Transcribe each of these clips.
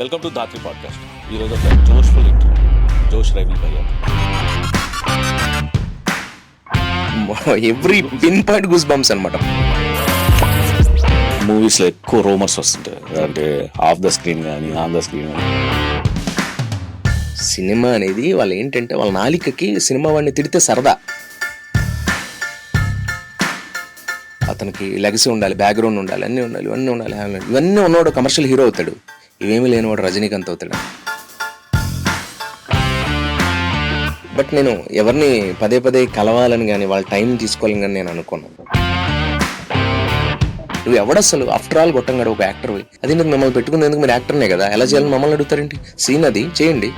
Welcome to Dhatri podcast. ఈరోజు ఒక జోష్ఫుల్ interview జోష్ రవి భయ్య. Every pin point goose bumps అనమాట. మూవీస్లో ఎక్కువ రూమర్స్ వస్తుంటాయి, అంటే ఆఫ్ ద స్క్రీన్ కానీ ఆన్ ద స్క్రీన్ కానీ. సినిమా అనేది వాళ్ళు ఏంటంటే వాళ్ళ నాలికకి సినిమా వాడిని తిడితే సరదా. అతనికి లెగసీ ఉండాలి, బ్యాక్గ్రౌండ్ ఉండాలి, అన్నీ ఉండాలి, ఇవన్నీ ఉన్నవాడు కమర్షియల్ హీరో అవుతాడు. ఇవేమీ లేనివాడు రజనీకాంత్ అవుతాడు. బట్ నేను ఎవరిని పదే పదే కలవాలని కానీ వాళ్ళ టైం తీసుకోవాలని కానీ నేను అనుకున్నాను. నువ్వు ఎవడసలు ఆఫ్టర్ ఆల్ గొట్టంగాడు ఒక యాక్టర్ పోయి అది నేను మిమ్మల్ని పెట్టుకుంది ఎందుకు, మీరు యాక్టర్నే కదా, ఎలా చేయాలని మమ్మల్ని అడుగుతారేంటి? సీన్ అది చేయండి.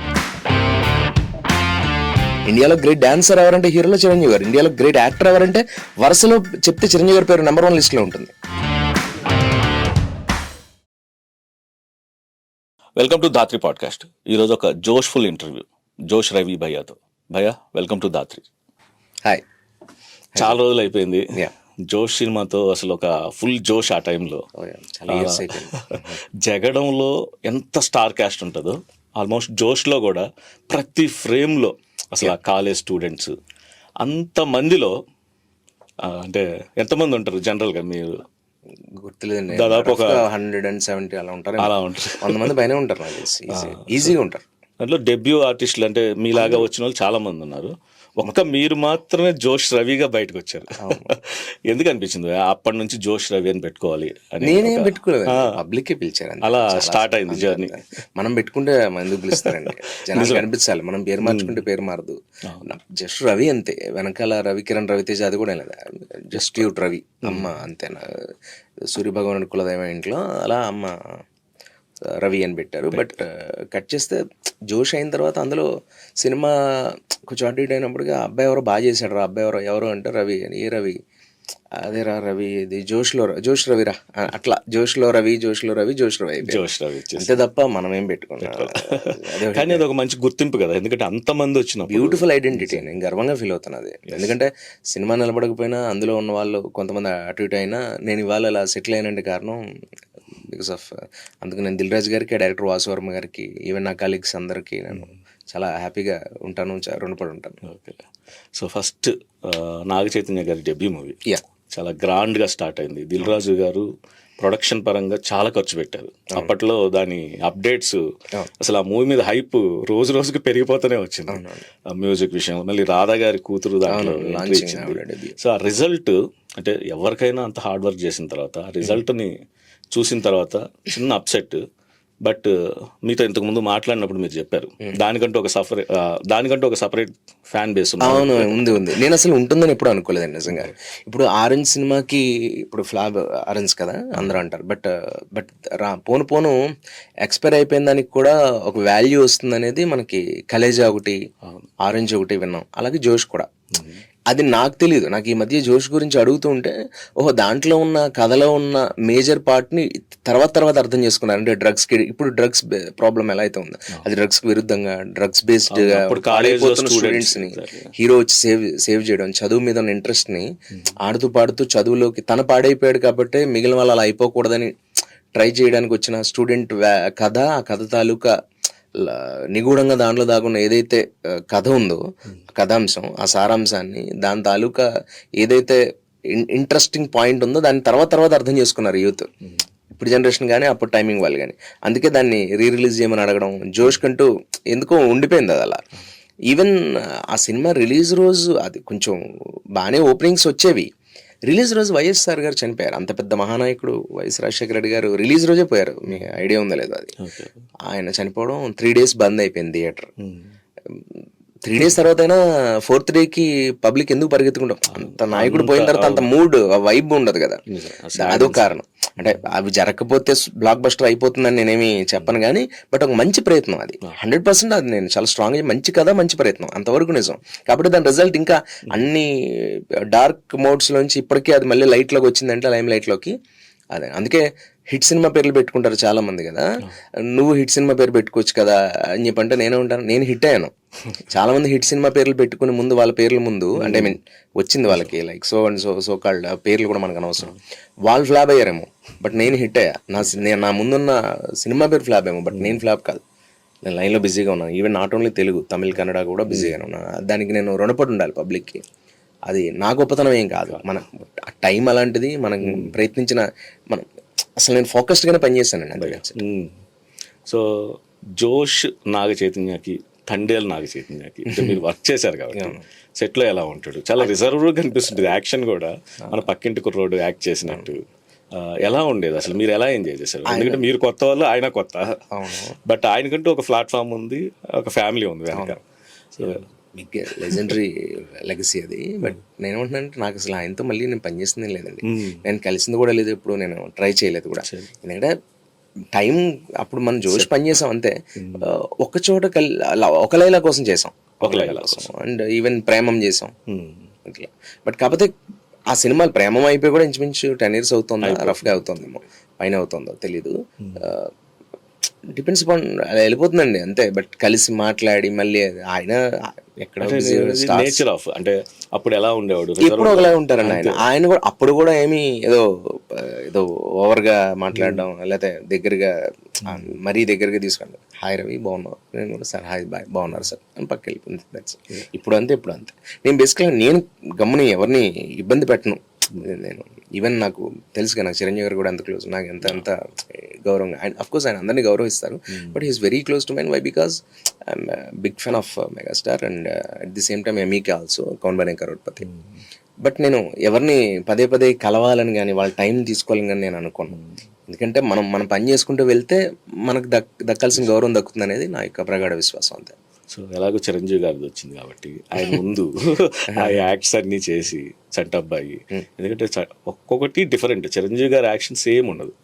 ఇండియాలో గ్రేట్ డాన్సర్ ఎవరంటే హీరోలో చిరంజీవి గారు, ఇండియాలో గ్రేట్ యాక్టర్ ఎవరంటే వరుసలో చెప్తే చిరంజీవి గారి పేరు నెంబర్ 1 లిస్ట్లో ఉంటుంది. Welcome to Dhatri podcast. ఈరోజు ఒక జోష్ఫుల్ ఇంటర్వ్యూ జోష్ రవి భయ్యతో. భయ్య, వెల్కమ్ టు ధాత్రి. హాయ్. చాలా రోజులు అయిపోయింది జోష్ సినిమాతో, అసలు ఒక ఫుల్ జోష్ ఆ టైంలో. జగడంలో ఎంత స్టార్ క్యాస్ట్ ఉంటుందో ఆల్మోస్ట్ జోష్లో కూడా ప్రతి ఫ్రేమ్లో అసలు ఆ కాలేజ్ స్టూడెంట్స్ అంతమందిలో అంటే ఎంతమంది ఉంటారు జనరల్గా? మీరు గుర్తులేదండి, దాదాపు ఒక 170 అలా ఉంటారు. 100 మంది పైన ఉంటారు, ఈజీగా ఉంటారు. దాంట్లో డెబ్యూ ఆర్టిస్టులు అంటే మీలాగా వచ్చిన వాళ్ళు చాలా మంది ఉన్నారు. ఒక్క మీరు మాత్రమే జోష్ రవిగా బయటకు వచ్చారు. ఎందుకు అనిపించింది అప్పటి నుంచి జోష్ రవి అని పెట్టుకోవాలి అని? నేనేం పెట్టుకోలేదు, పబ్లిక్ పిలిచారు, అలా స్టార్ట్ అయింది జర్నీ. మనం పెట్టుకుంటే ఎందుకు పిలుస్తారండి? జనానికి అనిపించాలి, మనం పేరు మార్చుకుంటే పేరు మారదు. జస్ట్ రవి అంతే, వెనకాల రవికిరణ్ రవితేజ అది కూడా లేదు, జస్ట్ యూట్ రవి అమ్మ అంతేనా. సూర్యభగవానుడి కులదైవ ఇంట్లో అలా అమ్మ రవి అని పెట్టారు. బట్ కట్ చేస్తే జోష్ అయిన తర్వాత అందులో సినిమా కొంచెం అటు ఇటు అయినప్పటికీ ఆ అబ్బాయి ఎవరో బాగా చేశాడు రా, అబ్బాయి ఎవరో అంటే రవి అని. ఏ రవి? అదేరా రవి, ఇది జోష్ రవిరా, అట్లా జోష్లో రవి అంతే తప్ప మనం ఏం పెట్టుకున్నాం. కానీ అది ఒక మంచి గుర్తింపు కదా, ఎందుకంటే అంతమంది వచ్చిన బ్యూటిఫుల్ ఐడెంటిటీ. నేను గర్వంగా ఫీల్ అవుతాను అది. ఎందుకంటే సినిమా నిలబడకపోయినా అందులో ఉన్న వాళ్ళు కొంతమంది అటు ఇటు అయినా నేను ఇవాళ అలా సెటిల్ అయినంటే కారణం బికాస్ ఆఫ్ అందుకు నేను దిల్ రాజు గారికి, డైరెక్టర్ వాసువర్మ గారికి, ఈవెన్ నా కాలీగ్స్ అందరికీ నేను చాలా హ్యాపీగా ఉంటాను, రుణపడి ఉంటాను. Okay. So first Naga Chaitanya గారి డెబ్యూ మూవీ చాలా గ్రాండ్గా స్టార్ట్ అయింది. దిల్ రాజు గారు ప్రొడక్షన్ పరంగా చాలా ఖర్చు పెట్టారు. అప్పట్లో దాని అప్డేట్స్ అసలు ఆ మూవీ మీద హైప్ రోజు రోజుకి పెరిగిపోతూనే వచ్చింది. ఆ మ్యూజిక్ విషయంలో మళ్ళీ రాధా గారి కూతురు దాంట్లో ఇచ్చింది. సో ఆ రిజల్ట్ అంటే ఎవరికైనా అంత హార్డ్ వర్క్ చేసిన తర్వాత ఆ రిజల్ట్ని చూసిన తర్వాత చిన్న అప్సెట్. బట్ మీతో ఇంతకుముందు మాట్లాడినప్పుడు మీరు చెప్పారు దానికంటూ ఒక సపరేట్ ఫ్యాన్ బేస్ ఉంది. అవును, ఉంది. నేను అసలు ఉంటుందని ఎప్పుడు అనుకోలేదండి నిజంగా. ఇప్పుడు ఆరెంజ్ సినిమాకి ఇప్పుడు ఫ్లాగ్ ఆరెంజ్ కదా అందరూ అంటారు. బట్ పోను ఎక్స్పైర్ అయిపోయిన దానికి కూడా ఒక వాల్యూ వస్తుంది అనేది మనకి కలేజా ఒకటి, ఆరెంజ్ ఒకటి విన్నాం. అలాగే జోష్ కూడా. అది నాకు తెలియదు. నాకు ఈ మధ్య జోష్ గురించి అడుగుతూ ఉంటే ఓహో దాంట్లో ఉన్న కథలో ఉన్న మేజర్ పార్ట్ని తర్వాత అర్థం చేసుకున్నారు. అంటే డ్రగ్స్కి ఇప్పుడు డ్రగ్స్ ప్రాబ్లం ఎలా అయితే ఉందో అది డ్రగ్స్కి విరుద్ధంగా డ్రగ్స్ బేస్డ్గా స్టూడెంట్స్ని హీరో వచ్చి సేవ్ చేయడం, చదువు మీద ఉన్న ఇంట్రెస్ట్ని ఆడుతూ పాడుతూ చదువులోకి తన పాడైపోయాడు కాబట్టి మిగిలిన వాళ్ళు అలా అయిపోకూడదని ట్రై చేయడానికి వచ్చిన స్టూడెంట్ కథ, ఆ కథ తాలూకా నిగూఢంగా దాంట్లో దాగున్న ఏదైతే కథ ఉందో కథాంశం, ఆ సారాంశాన్ని దాని తాలూకా ఏదైతే ఇంట్రెస్టింగ్ పాయింట్ ఉందో దాన్ని తర్వాత అర్థం చేసుకున్నారు యూత్, ఇప్పుడు జనరేషన్ కానీ అప్పుడు టైమింగ్ వాళ్ళు కానీ. అందుకే దాన్ని రిలీజ్ చేయమని అడగడం జోష్ కంటూ ఎందుకో ఉండిపోయింది అది అలా. ఈవెన్ ఆ సినిమా రిలీజ్ రోజు అది కొంచెం బాగానే ఓపెనింగ్స్ వచ్చేవి. రిలీజ్ రోజు వైఎస్ఆర్ గారు చనిపోయారు. అంత పెద్ద మహానాయకుడు వైఎస్ రాజశేఖర రెడ్డి గారు రిలీజ్ రోజే పోయారు. మీ ఐడియా ఉందా లేదు అది? ఆయన చనిపోవడం 3 days బంద్ అయిపోయింది థియేటర్. 3 days తర్వాత అయినా 4th డేకి పబ్లిక్ ఎందుకు పరిగెత్తుకుంటాం? అంత నాయకుడు పోయిన తర్వాత అంత మూడ్ వైబ్ ఉండదు కదా, అదో కారణం. అంటే అవి జరగకపోతే బ్లాక్ బస్టర్ అయిపోతుందని నేనేమి చెప్పను కానీ బట్ ఒక మంచి ప్రయత్నం అది 100%. అది నేను చాలా స్ట్రాంగ్, మంచి కదా, మంచి ప్రయత్నం, అంతవరకు నిజం. కాబట్టి దాని రిజల్ట్ ఇంకా అన్ని డార్క్ మోడ్స్ లోంచి ఇప్పటికీ అది మళ్ళీ లైట్లోకి వచ్చిందంటే లైమ్ లైట్లోకి. అదే అందుకే హిట్ సినిమా పేర్లు పెట్టుకుంటారు చాలా మంది కదా, నువ్వు హిట్ సినిమా పేరు పెట్టుకోవచ్చు కదా అని చెప్పంటే నేనే ఉంటాను, నేను హిట్ అయ్యాను. చాలా మంది హిట్ సినిమా పేర్లు పెట్టుకుని ముందు వాళ్ళ పేర్ల ముందు అంటే ఐ మీన్ వచ్చింది వాళ్ళకి like so and so called పేర్లు కూడా మనకు అనవసరం, వాళ్ళు ఫ్లాప్ అయ్యారేమో బట్ నేను హిట్ అయ్యా. నా ముందున్న సినిమా పేరు ఫ్లాప్ ఏమో బట్ నేను ఫ్లాప్ కాదు, నేను లైన్లో బిజీగా ఉన్నాను. Even not only Telugu, Tamil, Kannada కూడా బిజీగానే ఉన్నాను. దానికి నేను రుణపడి ఉండాలి పబ్లిక్కి. అది నా గొప్పతనం ఏం కాదు, మన టైం అలాంటిది, మనం ప్రయత్నించిన మనం అసలు నేను ఫోకస్డ్గానే పనిచేశానండి అందుకే. సో జోష్ నాగ చైతన్యకి, తండేల్ నాగ చైతన్యకి అంటే మీరు వర్క్ చేశారు కాబట్టి సెట్లో ఎలా ఉంటాడు? చాలా రిజర్వ్గా కనిపిస్తుంటుంది, యాక్షన్ కూడా మన పక్కింటి కుర్రోడు యాక్ట్ చేసినట్టు. ఎలా ఉండేది అసలు, మీరు ఎలా ఎంజాయ్ చేశారు? ఎందుకంటే మీరు కొత్త వాళ్ళు, ఆయన కొత్త, బట్ ఆయనకంటూ ఒక ప్లాట్ఫామ్ ఉంది, ఒక ఫ్యామిలీ ఉంది వెనక. సో బిగ్ లెజెండరీ లెగసీ అది. బట్ నేను ఏమంటున్నానంటే నాకు అసలు ఆయనతో మళ్ళీ నేను పనిచేసింది లేదండి, నేను కలిసింది కూడా లేదు, ఇప్పుడు నేను ట్రై చేయలేదు కూడా. ఎందుకంటే టైం అప్పుడు మనం జోష్ పని చేసాం అంతే, ఒక చోట ఒక లైలా కోసం చేసాం, ఒక లైలా కోసం, అండ్ ఈవెన్ ప్రేమం చేసాం ఇట్లా. బట్ కాకపోతే ఆ సినిమాలు ప్రేమం అయిపోయి కూడా ఇంచుమించు 10 years అవుతుందో, రఫ్గా అవుతుందేమో, పైన అవుతుందో తెలీదు, డిపెండ్స్ అపాన్ అలా వెళ్ళిపోతుందండి అంతే. బట్ కలిసి మాట్లాడి మళ్ళీ ఆయన ఎక్కడ నేచర్ ఆఫ్ అంటే అప్పుడు ఎలా ఉండేవాడు, ఎప్పుడు ఒకలా ఉంటారండి ఆయన కూడా. అప్పుడు కూడా ఏమి ఏదో ఓవర్గా మాట్లాడడం, లేకపోతే దగ్గరగా మరీ దగ్గరగా తీసుకోండి, హాయ్ రవి బాగున్నావు, నేను కూడా సార్ హాయ్ బాయ్ బాగున్నారు సార్ అని పక్క వెళ్ళిపోయింది. దట్స్ ఇప్పుడు అంతే. ఇప్పుడు అంతే నేను బేసిక్గా నేను గమ్ముని ఎవరిని ఇబ్బంది పెట్టను. నేను ఈవెన్ నాకు తెలుసుగా, నాకు చిరంజీవి గారు కూడా ఎంత క్లోజ్, నాకు ఎంత గౌరవంగా. అండ్ అఫ్ కోర్స్ ఆయన అందరినీ గౌరవిస్తారు, but he's very close to mine. Why? Because I'm big fan of megastar and at the same time MEK also, Kaun Bane Crorepati. But నేను ఎవరిని పదే పదే కలవాలని కానీ వాళ్ళ టైం తీసుకోవాలని కానీ నేను అనుకోను. ఎందుకంటే మనం పని చేసుకుంటూ వెళ్తే మనకు దక్కాల్సిన గౌరవం దక్కుతుంది అనేది నా యొక్క ప్రగాఢ విశ్వాసం అంతే. సో ఎలాగో చిరంజీవి గారిది వచ్చింది కాబట్టి ఆయన ముందు ఆ యాక్ట్స్ అన్ని చేసి చంటబ్బాయి, ఎందుకంటే ఒక్కొక్కటి డిఫరెంట్. చిరంజీవి గారి యాక్షన్ సేమ్ ఉండదు,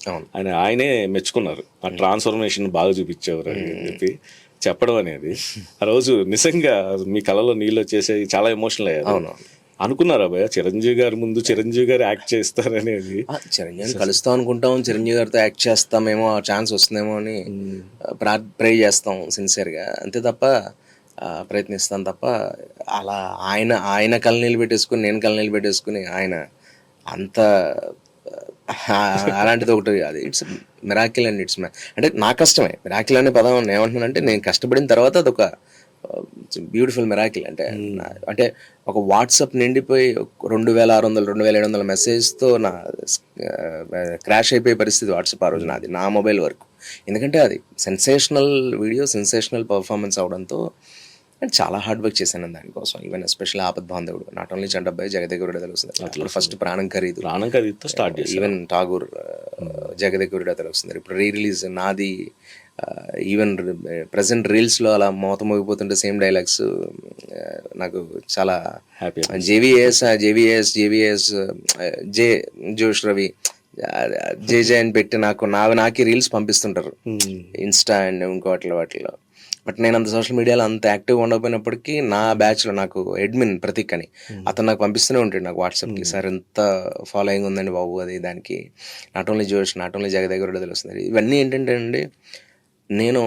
ఆయనే మెచ్చుకున్నారు, ఆ ట్రాన్స్ఫర్మేషన్ బాగా చూపించేవారు అని చెప్పి చెప్పడం అనేది. ఆ రోజు నిజంగా మీ కళలో నీళ్ళు వచ్చేసి చాలా ఎమోషనల్ అయ్యారు. అనుకున్నారా భయ చిరంజీవి గారి ముందు చిరంజీవి గారు యాక్ట్ చేస్తారనేది? చిరంజీవిని కలుస్తాం అనుకుంటాం, చిరంజీవి గారితో యాక్ట్ చేస్తామేమో, ఆ ఛాన్స్ వస్తుందేమో అని ప్రే చేస్తాం సిన్సియర్గా, అంతే తప్ప ప్రయత్నిస్తాను తప్ప అలా ఆయన కళ్ళనీళ్ళు పెట్టేసుకుని నేను కళ్ళనీళ్ళు పెట్టేసుకుని ఆయన అంత అలాంటిది ఒకటి అది. ఇట్స్ మిరాకిల్ అండ్ ఇట్స్ అంటే నా కష్టమే. మిరాకిల్ అనే పదం ఏమంటున్నానంటే నేను కష్టపడిన తర్వాత అదొక బ్యూటిఫుల్ మిరాకిల్. అంటే ఒక వాట్సాప్ నిండిపోయి 2600 2700 మెసేజ్తో నా క్రాష్ అయిపోయే పరిస్థితి వాట్సాప్ ఆ రోజు నాది, నా మొబైల్ వరకు. ఎందుకంటే అది సెన్సేషనల్ వీడియో, సెన్సేషనల్ పర్ఫార్మెన్స్ అవడంతో అండ్ చాలా హార్డ్ వర్క్ చేశాను దానికోసం. ఈవెన్ ఎస్పెషల్లీ ఆపద్ బాంధవుడు, నాట్ ఓన్లీ చంటబ్బాయి, జగదేగురుడు తెలుస్తుంది అట్లా, ఫస్ట్ ప్రాణం ఖరీదుతో స్టార్ట్ చేసి, ఈవెన్ ఠాగూర్, జగదేగురుడు తెలుస్తుంది. ఇప్పుడు రీ రిలీజ్ నాది, ఈవెన్ ప్రజెంట్ రీల్స్లో అలా మోత మోగిపోతుంటే సేమ్ డైలాగ్స్ నాకు చాలా హ్యాపీ. జేవిఎస్ జోష్ రవి జే అని పెట్టి నాకే రీల్స్ పంపిస్తుంటారు ఇన్స్టా అండ్ వాటిలో. బట్ నేను అంత సోషల్ మీడియాలో అంత యాక్టివ్గా ఉండకపోయినప్పటికీ నా బ్యాచ్లో నాకు అడ్మిన్ ప్రతీక్ అని అతను నాకు పంపిస్తూనే ఉంటాడు నాకు వాట్సాప్కి, సార్ ఎంత ఫాలోయింగ్ ఉందండి బాబు అది, దానికి నాట్ ఓన్లీ జోష్, నాట్ ఓన్లీ జగదేగురుడు తెలుస్తుంది. ఇవన్నీ ఏంటంటే అండి, నేను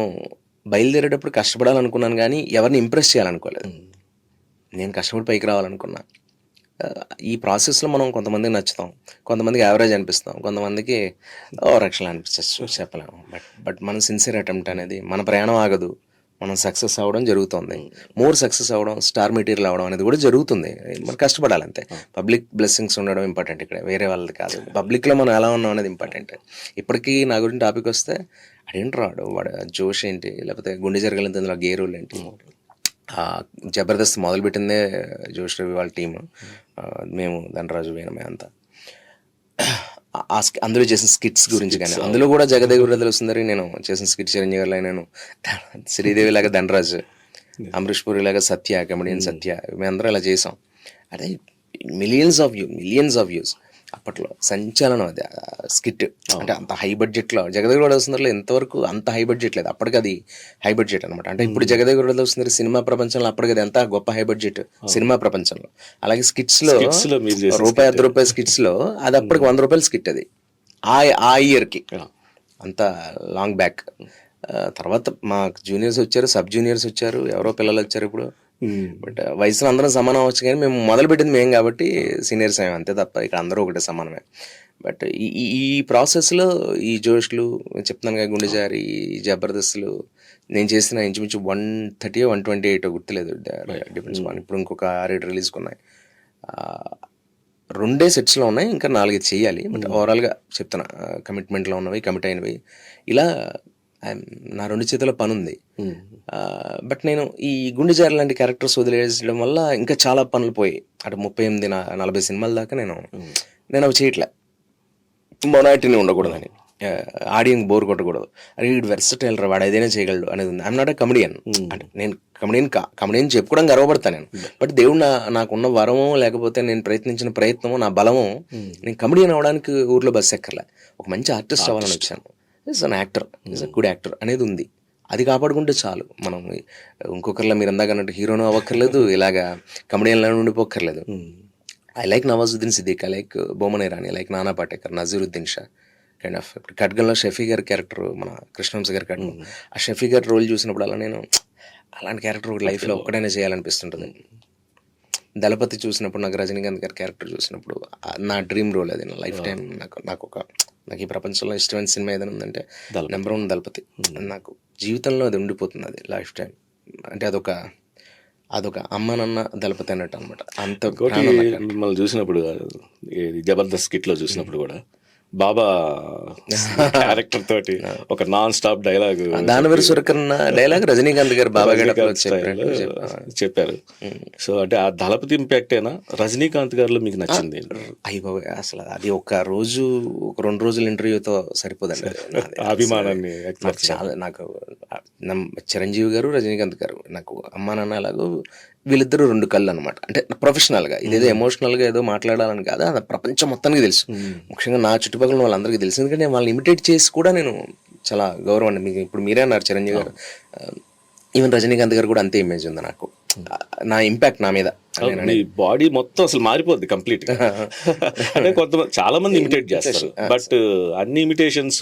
బయలుదేరేటప్పుడు కష్టపడాలనుకున్నాను కానీ ఎవరిని ఇంప్రెస్ చేయాలనుకోలేదు. నేను కష్టపడి పైకి రావాలనుకున్నా. ఈ ప్రాసెస్లో మనం కొంతమందికి నచ్చుతాం, కొంతమందికి యావరేజ్ అనిపిస్తాం, కొంతమందికి రక్షణ అనిపించచ్చు, చెప్పలేము. బట్ మన సిన్సియర్ అటెంప్ట్ అనేది, మన ప్రయాణం ఆగదు, మనం సక్సెస్ అవ్వడం జరుగుతుంది. మోర్ సక్సెస్ అవ్వడం, స్టార్ మెటీరియల్ అవ్వడం అనేది కూడా జరుగుతుంది. మనం కష్టపడాలంతే. పబ్లిక్ బ్లెస్సింగ్స్ ఉండడం ఇంపార్టెంట్ ఇక్కడ, వేరే వాళ్ళది కాదు. పబ్లిక్లో మనం ఎలా ఉన్నాం అనేది ఇంపార్టెంట్. ఇప్పటికీ నా గురించి టాపిక్ వస్తే అదేంటి రాడు వాడు జోష్ ఏంటి, లేకపోతే గుండె జరగలేదు అందులో గేరులు ఏంటి, జబర్దస్త్ మొదలుపెట్టిందే జోష్ రవి వాళ్ళ టీము, మేము ధనరాజు వేణమే అంతా. అందులో చేసిన స్కిట్స్ గురించి కానీ, అందులో కూడా జగదేగురుడు తెలుస్తుంది. నేను చేసిన స్కిట్ చిరంజీవి గారిలో నేను శ్రీదేవి లాగా ధనరాజు, అమరీష్ పూరి లాగా సత్య, కమెడియన్ సత్య, మేమందరం ఇలా చేసాం. అదే మిలియన్స్ ఆఫ్ వ్యూస్ అప్పట్లో సంచలనం అది స్కిట్. అంటే అంత హై బడ్జెట్లో జగదేగురుడు వస్తుందో ఎంతవరకు అంత హై బడ్జెట్ లేదు, అప్పటికి అది హై బడ్జెట్ అనమాట. అంటే ఇప్పుడు జగదేగురుడు వస్తుంది సినిమా ప్రపంచంలో, అప్పటికి అది ఎంత గొప్ప హై బడ్జెట్ సినిమా ప్రపంచంలో. అలాగే స్కిట్స్లో ₹1 ₹10 స్కిట్స్లో అది అప్పటికి ₹100 స్కిట్ అది. ఆ ఇయర్కి అంత లాంగ్ బ్యాక్. తర్వాత మా జూనియర్స్ వచ్చారు, సబ్ జూనియర్స్ వచ్చారు, ఎవరో పిల్లలు వచ్చారు ఇప్పుడు. బట్ వయసులో అందరం సమానం అవ్వచ్చు, కానీ మేము మొదలు పెట్టింది మేము కాబట్టి సీనియర్స్ అయ్యాం అంతే తప్ప ఇక్కడ అందరూ ఒకటే సమానమే. బట్ ఈ ప్రాసెస్లో ఈ జోష్లు చెప్తున్నాను కదా, గుండె జారి, ఈ జబర్దస్త్లు నేను చేసిన ఇంచుమించు 130 128 గుర్తులేదు, డిపెండ్స్ ఆన్. ఇప్పుడు ఇంకొక 6-7 రిలీజ్కి ఉన్నాయి, 2 సెట్స్లో ఉన్నాయి, ఇంకా 4 చేయాలి. బట్ ఓవరాల్గా చెప్తున్నా, కమిట్మెంట్లో ఉన్నవి, కమిట్ అయినవి, ఇలా నా 2 చేతుల పని ఉంది. బట్ నేను ఈ గుండె జారి లాంటి క్యారెక్టర్స్ వదిలేసడం వల్ల ఇంకా చాలా పనులు పోయి, అటు 38-40 సినిమాల దాకా నేను అవి చేయట్లే. మొనాటిని ఉండకూడదని, ఆడియన్స్ బోర్ కొట్టకూడదు, అరే వీడు వెర్సటైల్ రా, వాడు ఏదైనా చేయగలడు అనేది ఉంది. I'm not a comedian. అంటే నేను కమెడియన్ చెప్పుకోవడం గర్వపడతాను నేను. బట్ దేవుడు నాకున్న వరమో లేకపోతే నేను ప్రయత్నించిన ప్రయత్నమో నా బలమో, నేను కమెడియన్ అవ్వడానికి ఊర్లో బస్సు ఎక్కర్లే, ఒక మంచి ఆర్టిస్ట్ అవ్వాలని వచ్చాను. Is an actor, is a good actor అనేది ఉంది, అది కాపాడుకుంటే చాలు. మనం ఇంకొకరిలో మీరు ఇందాక అన్నట్టు హీరోను అవ్వక్కర్లేదు, ఇలాగా కమెడియన్లో ఉండిపోక్కర్లేదు. I like Nawazuddin Siddiqui, I like Boman Irani, I like Nana Patekar, Naseeruddin Shah kind of. ఇప్పుడు ఖడ్గంలో షఫీ గారి క్యారెక్టర్, మన కృష్ణవంశ గారి ఖడ్గం, ఆ షఫీ గారి రోల్ చూసినప్పుడు అలా నేను అలాంటి క్యారెక్టర్ ఒక లైఫ్లో ఒక్కడైనా చేయాలనిపిస్తుంటుంది. దళపతి చూసినప్పుడు, నాకు రజనీకాంత్ గారి క్యారెక్టర్ చూసినప్పుడు నా డ్రీమ్ రోల్ అది, నా లైఫ్ టైం. నాకు ఈ ప్రపంచంలో ఇష్టమైన సినిమా ఏదైనా ఉందంటే నెంబర్ 1 దళపతి. నాకు జీవితంలో అది ఉండిపోతుంది, అది లైఫ్ టైం. అంటే అదొక అమ్మ నాన్న దళపతి అన్నట్టు అనమాట. అంత మిమ్మల్ని చూసినప్పుడు, జబర్దస్త్ స్కిట్లో చూసినప్పుడు కూడా బాబా క్యారెక్టర్ తోటి ఒక నాన్ స్టాప్ డైలాగ్, దానవీర సురకర్ణ డైలాగ్ రజనీకాంత్ గారు బాబా చెప్పారు. సో అంటే ఆ దళపతి ఇంపాక్ట్ అయినా రజనీకాంత్ గారిలో మీకు నచ్చింది? అయ్యో అసలు అది ఒక 2 రోజుల ఇంటర్వ్యూతో సరిపోదండి. అభిమానాన్ని చాలా నాకు చిరంజీవి గారు, రజనీకాంత్ గారు నాకు అమ్మా నాన్న లాగా, వీళ్ళిద్దరూ 2 కళ్ళు అనమాట. అంటే ప్రొఫెషనల్గా, ఇదేదో ఎమోషనల్గా ఏదో మాట్లాడాలని కాదు, అది ప్రపంచం మొత్తానికి తెలుసు, ముఖ్యంగా నా చుట్టుపక్కల వాళ్ళందరికీ తెలుసు. ఎందుకంటే వాళ్ళని ఇమిటేట్ చేసి కూడా నేను చాలా గౌరవం అండి. మీకు ఇప్పుడు మీరే అన్నారు చిరంజీవి గారు, ఈవెన్ రజనీకాంత్ గారు కూడా అంతే ఇమేజ్ ఉంది నాకు, నా ఇంపాక్ట్ నా మీద. బాడీ మొత్తం అసలు మారిపోద్ది కంప్లీట్ గా. అంటే కొంతమంది చాలా మంది ఇమిటేట్ చేస్తారు, బట్ అన్ని ఇమిటేషన్స్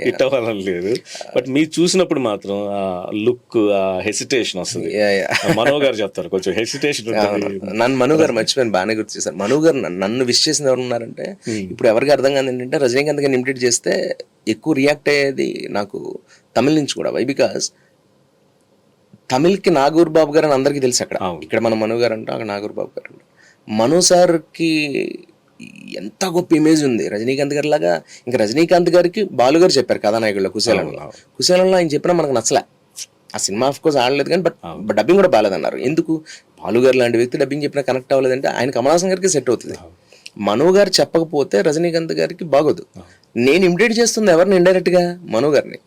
హిట్ అవ్వాలని లేదు. బట్ మీరు చూసినప్పుడు మాత్రం ఆ లుక్, ఆ హెసిటేషన్ వస్తుంది. మనో గారు చెప్తారు కొంచెం హెసిటేషన్. నన్ను మను గారు మర్చిపోయాను, బాగానే గుర్తు చేశారు. మను గారు నన్ను విష్ చేసింది ఎవరు ఉన్నారంటే, ఇప్పుడు ఎవరికి అర్థం కాదు ఏంటంటే, రజనీకాంత్ గారిని ఇమిటేట్ చేస్తే ఎక్కువ రియాక్ట్ అయ్యేది నాకు తమిళ నుంచి కూడా. వై బికాస్ తమిళ్కి నాగూర్ బాబు గారు అని అందరికీ తెలుసు. ఇక్కడ మన మను గారు అంటే అక్కడ నాగూర్ బాబు గారు అంటే, మను సార్కి ఎంత గొప్ప ఇమేజ్ ఉంది రజనీకాంత్ గారి లాగా. ఇంకా రజనీకాంత్ గారికి బాలు గారు చెప్పారు కథానాయకుల్లో కుశలంలో ఆయన చెప్పినా మనకు నచ్చలే. ఆ సినిమా ఆఫ్ కోర్స్ ఆడలేదు కానీ, బట్ డబ్బింగ్ కూడా బాగాలేదన్నారు. ఎందుకు? బాలు గారు లాంటి వ్యక్తి డబ్బింగ్ చెప్పినా కనెక్ట్ అవ్వలేదంటే ఆయన కమల్ హాసన్ గారికి సెట్ అవుతుంది. మను గారు చెప్పకపోతే రజనీకాంత్ గారికి బాగోదు. నేను ఇమిటేట్ చేస్తుంది ఎవరిని? ఇండైరెక్ట్ గా మను గారిని.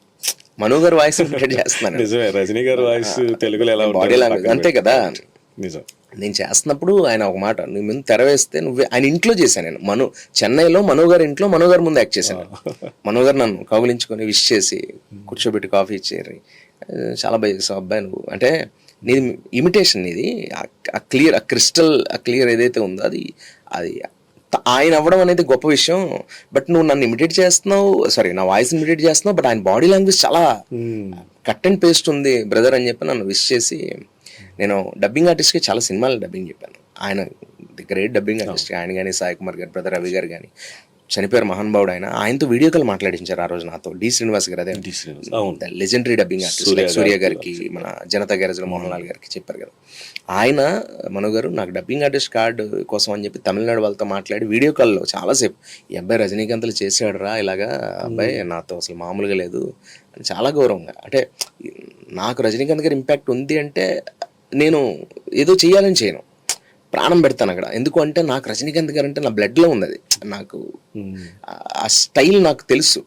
మను గారు వాయిస్ ఇమిటేట్ చేస్తున్నాను. నిజమే, రజనీ గారి వాయిస్ తెలుగులో ఎలా బాడీ లాంగ్వేజ్ అంతే కదా. నేను చేస్తున్నప్పుడు ఆయన ఒక మాట, నువ్వు ముందు తెర వేస్తే నువ్వే, ఆయన ఇంట్లో చేశాను నేను. చెన్నైలో మను గారి ఇంట్లో మను గారి ముందు యాక్ట్ చేశాను. మను గారు నన్ను కౌగిలించుకొని విష్ చేసి కూర్చోబెట్టి కాఫీ ఇచ్చేరి, చాలా బాగా చేసావు అబ్బాయి నువ్వు అంటే. నీది ఇమిటేషన్, నీది ఆ క్లియర్, ఆ క్లియర్ ఏదైతే ఉందో అది ఆయన అవ్వడం అనేది గొప్ప విషయం. బట్ నువ్వు నన్ను ఇమిటేట్ చేస్తున్నావు, సారీ నా వాయిస్ ఇమిటేట్ చేస్తున్నావు, బట్ ఆయన బాడీ లాంగ్వేజ్ చాలా కట్ అండ్ పేస్ట్ ఉంది బ్రదర్ అని చెప్పి నన్ను విష్ చేసి, నేను డబ్బింగ్ ఆర్టిస్ట్కి చాలా సినిమాలు డబ్బింగ్ చెప్పాను. ఆయన గ్రేట్ డబ్బింగ్ ఆర్టిస్ట్. ఆయన కానీ, సాయి కుమార్ గారు బ్రదర్ రవి గారు కానీ, చనిపోయారు మహానుభావుడు ఆయన. ఆయనతో వీడియో కాల్ మాట్లాడించారు ఆ రోజు నాతో. డి శ్రీనివాస్ గారు, అదే లెజెండరీ డబ్బింగ్ ఆర్టిస్ట్, సూర్య గారికి, మన జనతా గ్యారేజ్లో మోహన్ లాల్ గారికి చెప్పారు కదా. ఆయన మను గారు నాకు డబ్బింగ్ ఆర్టిస్ట్ కార్డు కోసం అని చెప్పి తమిళనాడు వాళ్ళతో మాట్లాడి వీడియో కాల్లో చాలాసేపు, ఈ అబ్బాయి రజనీకాంత్లు చేసాడు రా ఇలాగా, అబ్బాయి నాతో అసలు మామూలుగా లేదు అని చాలా గౌరవంగా. అంటే నాకు రజనీకాంత్ గారి ఇంపాక్ట్ ఉంది అంటే నేను ఏదో చేయాలని చేయను, ప్రాణం పెడతాను అక్కడ. ఎందుకు అంటే నాకు రజనీకాంత్ గారు అంటే నా బ్లడ్లో ఉంది. అది నాకు ఆ స్టైల్ నాకు తెలుసు,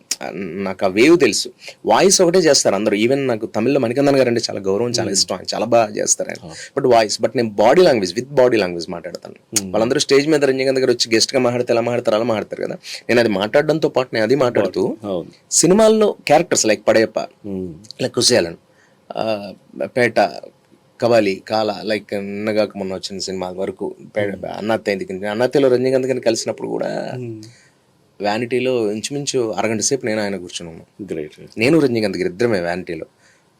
నాకు ఆ వేవ్ తెలుసు. వాయిస్ ఒకటే చేస్తారు అందరూ. ఈవెన్ నాకు తమిళ్లో మణికందన్ గారు అంటే చాలా గౌరవం, చాలా ఇష్టం, ఆయన చాలా బాగా చేస్తారు ఆయన. బట్ నేను body language, with body language మాట్లాడతాను. వాళ్ళందరూ స్టేజ్ మీద రజనీకాంత్ గారు వచ్చి గెస్ట్గా మాట్లాడితే ఎలా మాట్లాడతారు అలా మాట్లాడతారు కదా. నేను అది మాట్లాడడంతో పాటు నేను అది మాట్లాడుతూ సినిమాల్లో క్యారెక్టర్స్ లైక్ పడయప్ప, లైక్ కుసేలన్, పేట, కవాలి, కాల, లైక్ నిన్నగాక మొన్న వచ్చిన సినిమా వరకు, అన్నత్తయ్య రజనీకాంత్ గారిని కలిసినప్పుడు కూడా వ్యానిటీలో ఇంచుమించు అరగంట సేపు నేను ఆయన కూర్చుని ఉన్నాను. గ్రేట్. నేను రజనీకాంత్ గారు ఇద్దరమే వ్యానిటీలో.